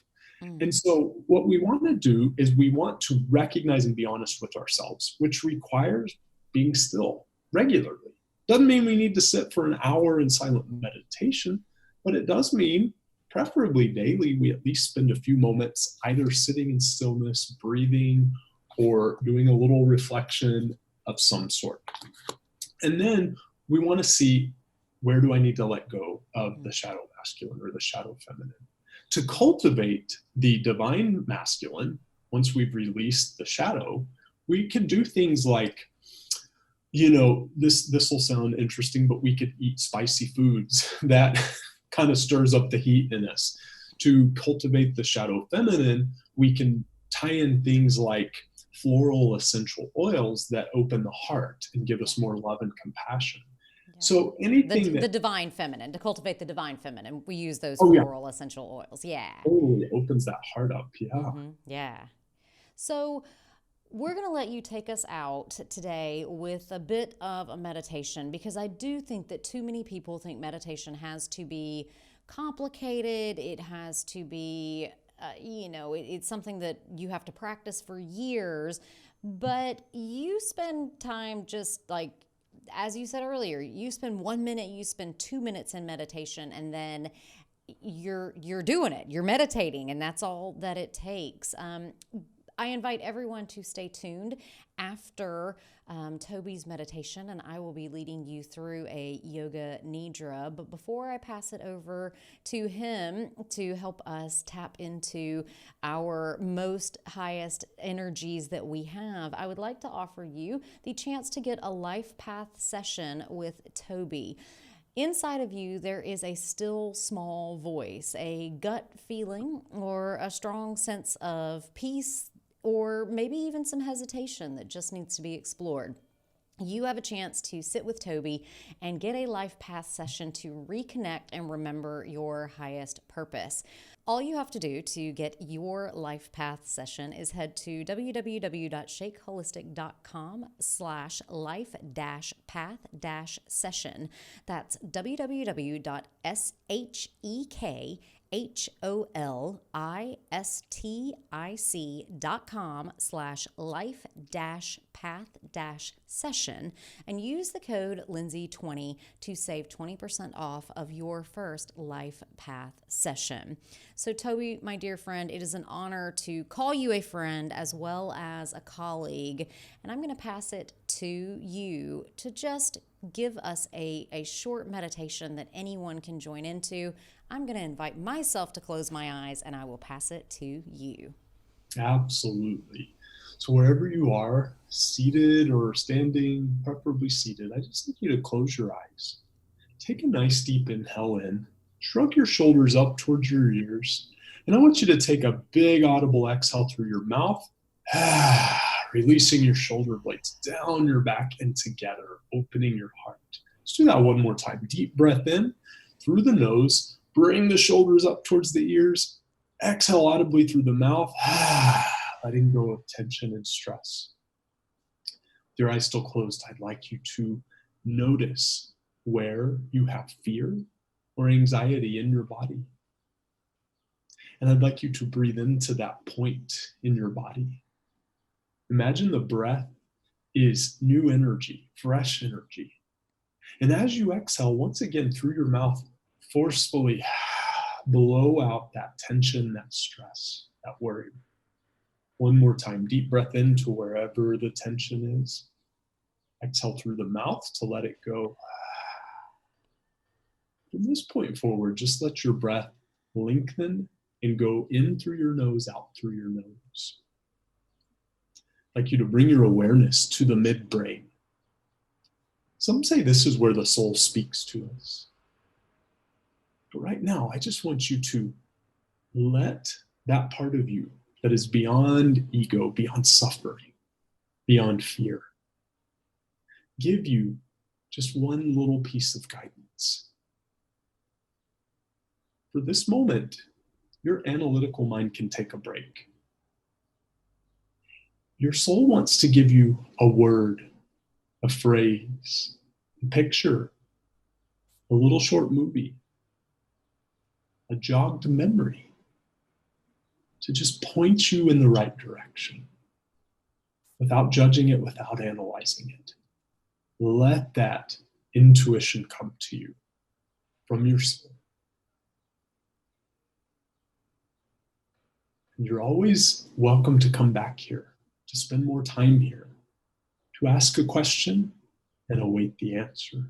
And so what we want to do is we want to recognize and be honest with ourselves, which requires being still regularly. Doesn't mean we need to sit for an hour in silent meditation, but it does mean preferably daily, we at least spend a few moments either sitting in stillness, breathing, or doing a little reflection of some sort. And then we want to see, where do I need to let go of the shadow masculine or the shadow feminine? To cultivate the divine masculine, once we've released the shadow, we can do things like, you know, this will sound interesting, but we could eat spicy foods that kind of stirs up the heat in us. To cultivate the shadow feminine, we can tie in things like floral essential oils that open the heart and give us more love and compassion. Yeah. So anything the divine feminine, to cultivate the divine feminine, we use those yeah, floral essential oils. Yeah. totally opens that heart up. Yeah. Yeah. So we're going to let you take us out today with a bit of a meditation, because I do think that too many people think meditation has to be complicated. It has to be, it's something that you have to practice for years. But you spend time, just like, as you said earlier, you spend 1 minute, you spend 2 minutes in meditation, and then you're doing it. You're meditating, and that's all that it takes. I invite everyone to stay tuned after Toby's meditation, and I will be leading you through a yoga nidra. But before I pass it over to him to help us tap into our most highest energies that we have, I would like to offer you the chance to get a life path session with Toby. Inside of you, there is a still small voice, a gut feeling, or a strong sense of peace, or maybe even some hesitation that just needs to be explored. You have a chance to sit with Toby and get a life path session to reconnect and remember your highest purpose. All you have to do to get your life path session is head to www.shakeholistic.com/life-path-session. That's www.shakeholistic.com/life-path-session and use the code Lindsey20 to save 20% off of your first life path session. So Toby, my dear friend, it is an honor to call you a friend as well as a colleague, and I'm going to pass it to you to just give us a short meditation that anyone can join into. I'm going to invite myself to close my eyes, and I will pass it to you. Absolutely. So wherever you are, seated or standing, preferably seated, I just need you to close your eyes. Take a nice deep inhale in, shrug your shoulders up towards your ears, and I want you to take a big audible exhale through your mouth, releasing your shoulder blades down your back and together, opening your heart. Let's do that one more time. Deep breath in through the nose, bring the shoulders up towards the ears, exhale audibly through the mouth, letting go of tension and stress. With your eyes still closed, I'd like you to notice where you have fear or anxiety in your body. And I'd like you to breathe into that point in your body. Imagine the breath is new energy, fresh energy. And as you exhale, once again through your mouth, forcefully blow out that tension, that stress, that worry. One more time, deep breath into wherever the tension is. Exhale through the mouth to let it go. From this point forward, just let your breath lengthen and go in through your nose, out through your nose. I'd like you to bring your awareness to the midbrain. Some say this is where the soul speaks to us. But right now, I just want you to let that part of you that is beyond ego, beyond suffering, beyond fear, give you just one little piece of guidance. For this moment, your analytical mind can take a break. Your soul wants to give you a word, a phrase, a picture, a little short movie, a jogged memory to just point you in the right direction without judging it, without analyzing it. Let that intuition come to you from your soul. And you're always welcome to come back here, to spend more time here, to ask a question and await the answer.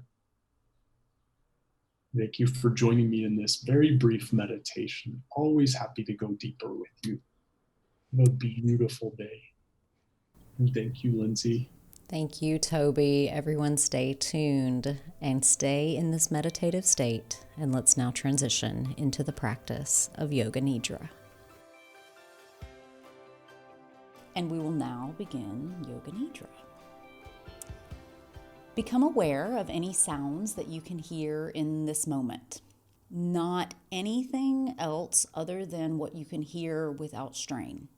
Thank you for joining me in this very brief meditation. Always happy to go deeper with you. Have a beautiful day. And thank you, Lindsey. Thank you, Toby. Everyone stay tuned and stay in this meditative state. And let's now transition into the practice of Yoga Nidra. And we will now begin Yoga Nidra. Become aware of any sounds that you can hear in this moment. Not anything else other than what you can hear without strain.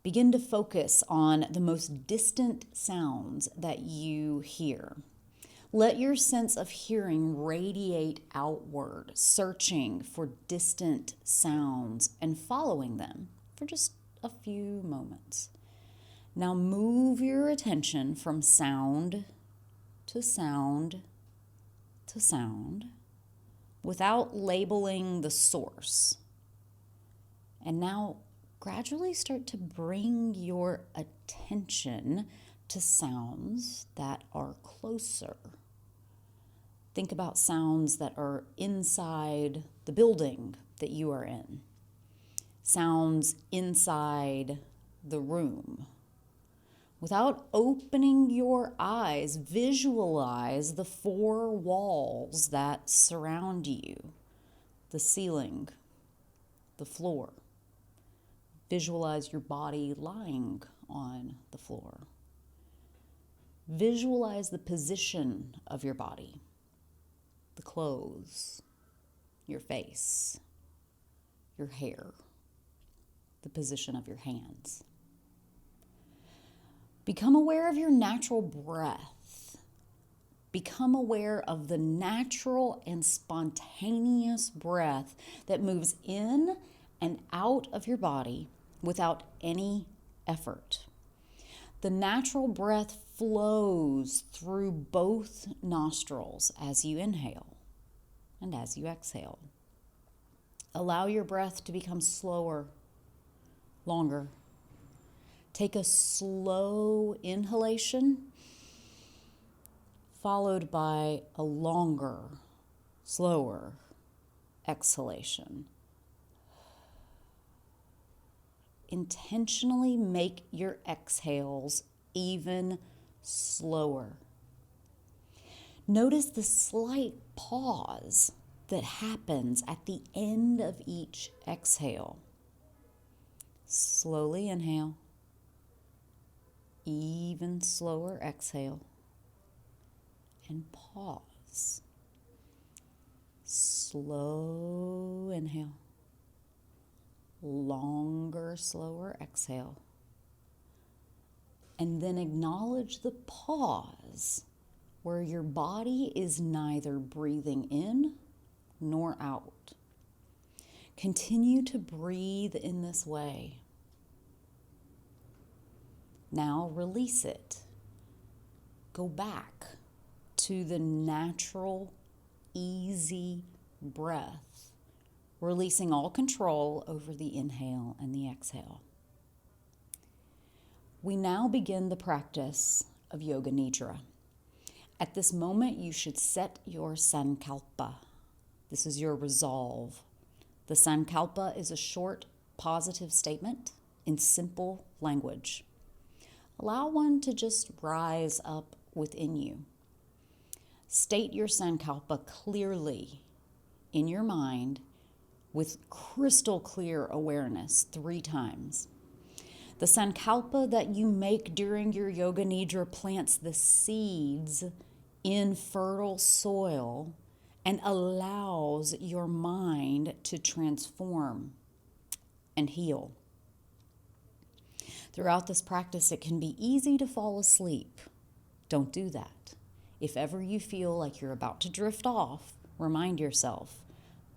Begin to focus on the most distant sounds that you hear. Let your sense of hearing radiate outward, searching for distant sounds and following them for just a few moments. Now move your attention from sound to sound to sound without labeling the source. And now gradually start to bring your attention to sounds that are closer. Think about sounds that are inside the building that you are in, sounds inside the room. Without opening your eyes, visualize the four walls that surround you, the ceiling, the floor. Visualize your body lying on the floor. Visualize the position of your body, the clothes, your face, your hair, the position of your hands. Become aware of your natural breath. Become aware of the natural and spontaneous breath that moves in and out of your body without any effort. The natural breath flows through both nostrils as you inhale and as you exhale. Allow your breath to become slower, longer. Take a slow inhalation followed by a longer, slower exhalation. Intentionally make your exhales even slower. Notice the slight pause that happens at the end of each exhale. Slowly inhale, even slower exhale, and pause. Slow inhale, longer, slower exhale. And then acknowledge the pause where your body is neither breathing in nor out. Continue to breathe in this way. Now release it. Go back to the natural, easy breath, releasing all control over the inhale and the exhale. We now begin the practice of Yoga Nidra. At this moment, you should set your sankalpa. This is your resolve. The sankalpa is a short, positive statement in simple language. Allow one to just rise up within you. State your sankalpa clearly in your mind with crystal clear awareness 3 times. The sankalpa that you make during your Yoga Nidra plants the seeds in fertile soil and allows your mind to transform and heal. Throughout this practice, it can be easy to fall asleep. Don't do that. If ever you feel like you're about to drift off, remind yourself,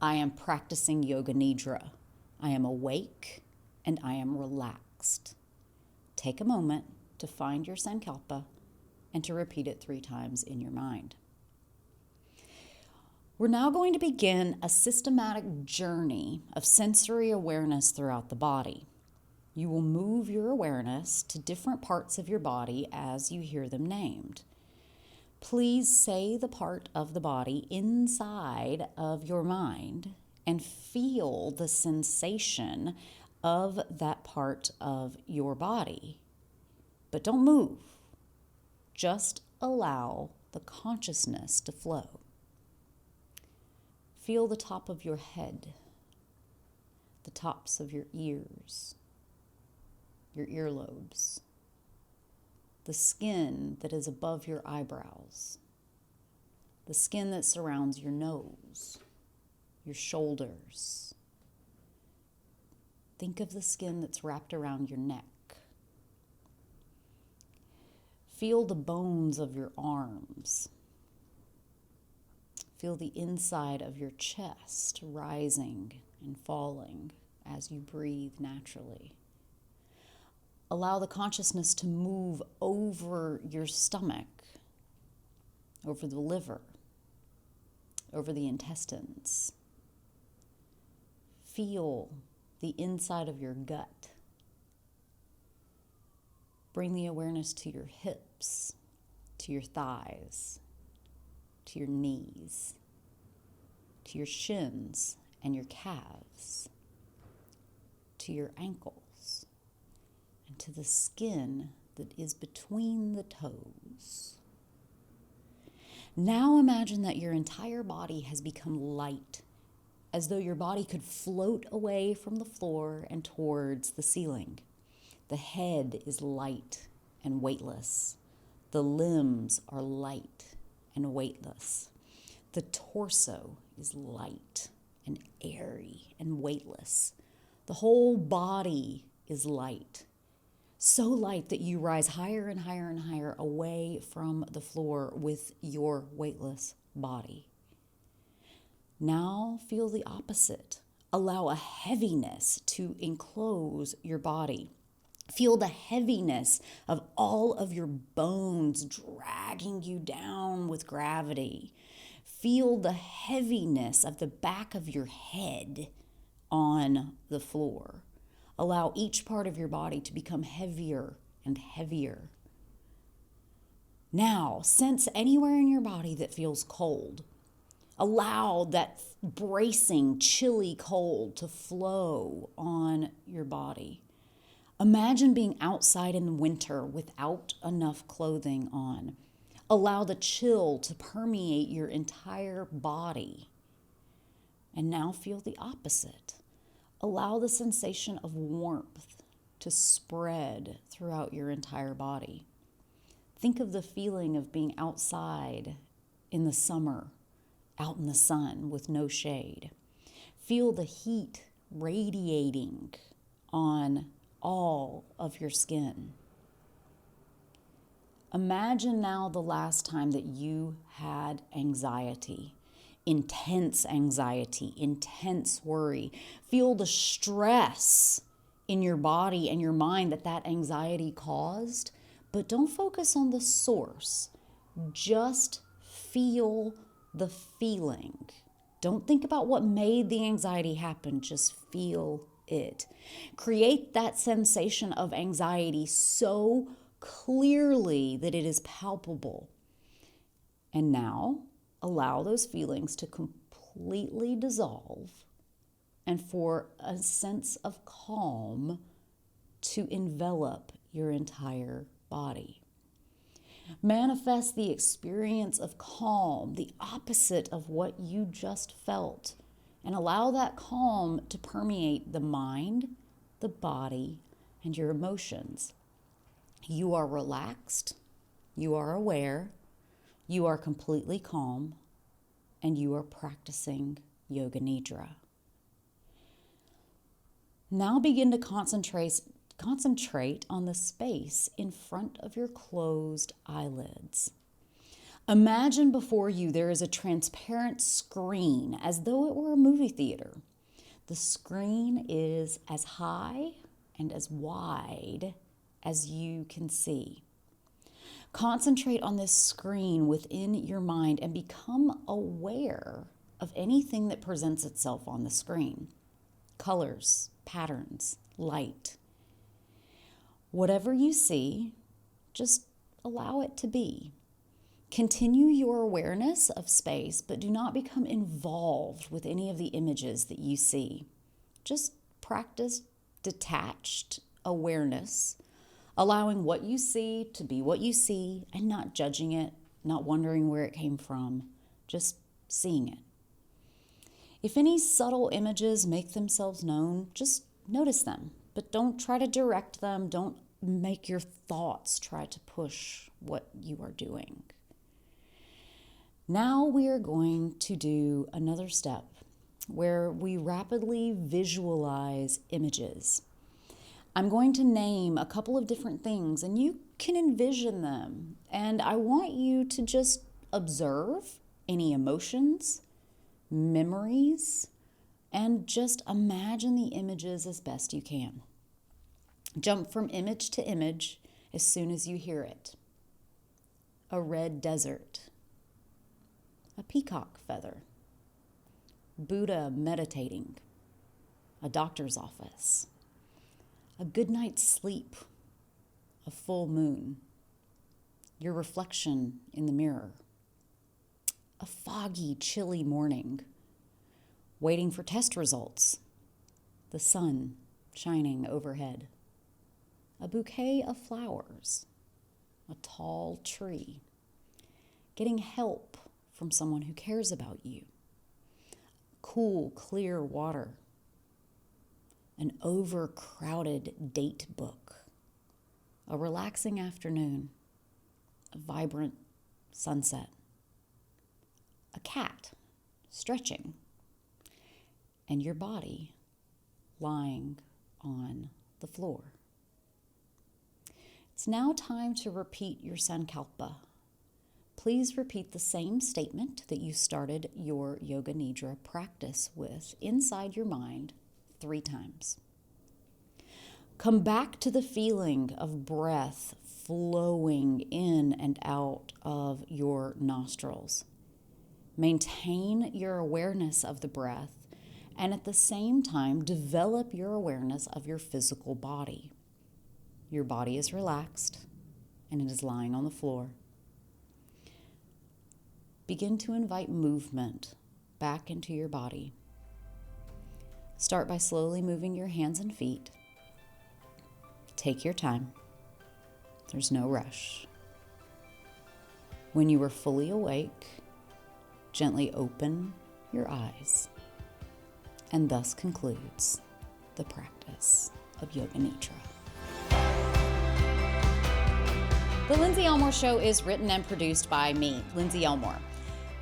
I am practicing Yoga Nidra. I am awake and I am relaxed. Take a moment to find your sankalpa and to repeat it 3 times in your mind. We're now going to begin a systematic journey of sensory awareness throughout the body. You will move your awareness to different parts of your body as you hear them named. Please say the part of the body inside of your mind and feel the sensation of that part of your body. But don't move. Just allow the consciousness to flow. Feel the top of your head, the tops of your ears, your earlobes, the skin that is above your eyebrows, the skin that surrounds your nose, your shoulders. Think of the skin that's wrapped around your neck. Feel the bones of your arms. Feel the inside of your chest rising and falling as you breathe naturally. Allow the consciousness to move over your stomach, over the liver, over the intestines. Feel the inside of your gut. Bring the awareness to your hips, to your thighs, to your knees, to your shins and your calves, to your ankles, and to the skin that is between the toes. Now imagine that your entire body has become light, as though your body could float away from the floor and towards the ceiling. The head is light and weightless. The limbs are light and weightless. The torso is light and airy and weightless. The whole body is light. So light that you rise higher and higher and higher away from the floor with your weightless body. Now feel the opposite. Allow a heaviness to enclose your body. Feel the heaviness of all of your bones dragging you down with gravity. Feel the heaviness of the back of your head on the floor. Allow each part of your body to become heavier and heavier. Now, sense anywhere in your body that feels cold. Allow that bracing, chilly cold to flow on your body. Imagine being outside in winter without enough clothing on. Allow the chill to permeate your entire body. And now feel the opposite. Allow the sensation of warmth to spread throughout your entire body. Think of the feeling of being outside in the summer, out in the sun with no shade. Feel the heat radiating on all of your skin. Imagine now the last time that you had anxiety, intense worry. Feel the stress in your body and your mind that anxiety caused, but don't focus on the source. Just feel the feeling. Don't think about what made the anxiety happen. Just feel it. Create that sensation of anxiety so clearly that it is palpable. And now allow those feelings to completely dissolve and for a sense of calm to envelop your entire body. Manifest the experience of calm, the opposite of what you just felt, and allow that calm to permeate the mind, the body, and your emotions. You are relaxed, you are aware, you are completely calm, and you are practicing Yoga Nidra. Now begin to concentrate on the space in front of your closed eyelids. Imagine before you there is a transparent screen as though it were a movie theater. The screen is as high and as wide as you can see. Concentrate on this screen within your mind and become aware of anything that presents itself on the screen. Colors, patterns, light. Whatever you see, just allow it to be. Continue your awareness of space, but do not become involved with any of the images that you see. Just practice detached awareness, allowing what you see to be what you see and not judging it, not wondering where it came from, just seeing it. If any subtle images make themselves known, just notice them. but don't try to direct them. Don't make your thoughts try to push what you are doing. Now we are going to do another step where we rapidly visualize images. I'm going to name a couple of different things and you can envision them. And I want you to just observe any emotions, memories, and just imagine the images as best you can. Jump from image to image as soon as you hear it. A red desert, a peacock feather, Buddha meditating, a doctor's office, a good night's sleep, a full moon, your reflection in the mirror, a foggy, chilly morning, waiting for test results, the sun shining overhead, a bouquet of flowers, a tall tree, getting help from someone who cares about you, cool, clear water, an overcrowded date book, a relaxing afternoon, a vibrant sunset, a cat stretching, and your body lying on the floor. It's now time to repeat your Sankalpa. Please repeat the same statement that you started your Yoga Nidra practice with inside your mind 3 times. Come back to the feeling of breath flowing in and out of your nostrils. Maintain your awareness of the breath and at the same time develop your awareness of your physical body. Your body is relaxed and it is lying on the floor. Begin to invite movement back into your body. Start by slowly moving your hands and feet. Take your time. There's no rush. When you are fully awake, gently open your eyes. And thus concludes the practice of Yoga Nidra. The Lindsey Elmore Show is written and produced by me, Lindsey Elmore.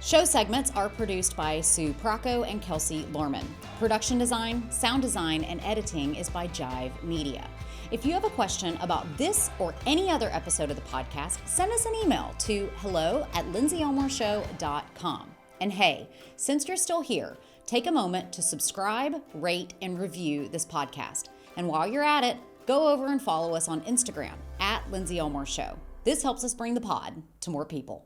Show segments are produced by Sue Procco and Kelsey Lorman. Production design, sound design, and editing is by Jive Media. If you have a question about this or any other episode of the podcast, send us an email to hello@lindseyelmoreshow.com. And hey, since you're still here, take a moment to subscribe, rate, and review this podcast. And while you're at it, go over and follow us on Instagram @Lindsey Elmore Show. This helps us bring the pod to more people.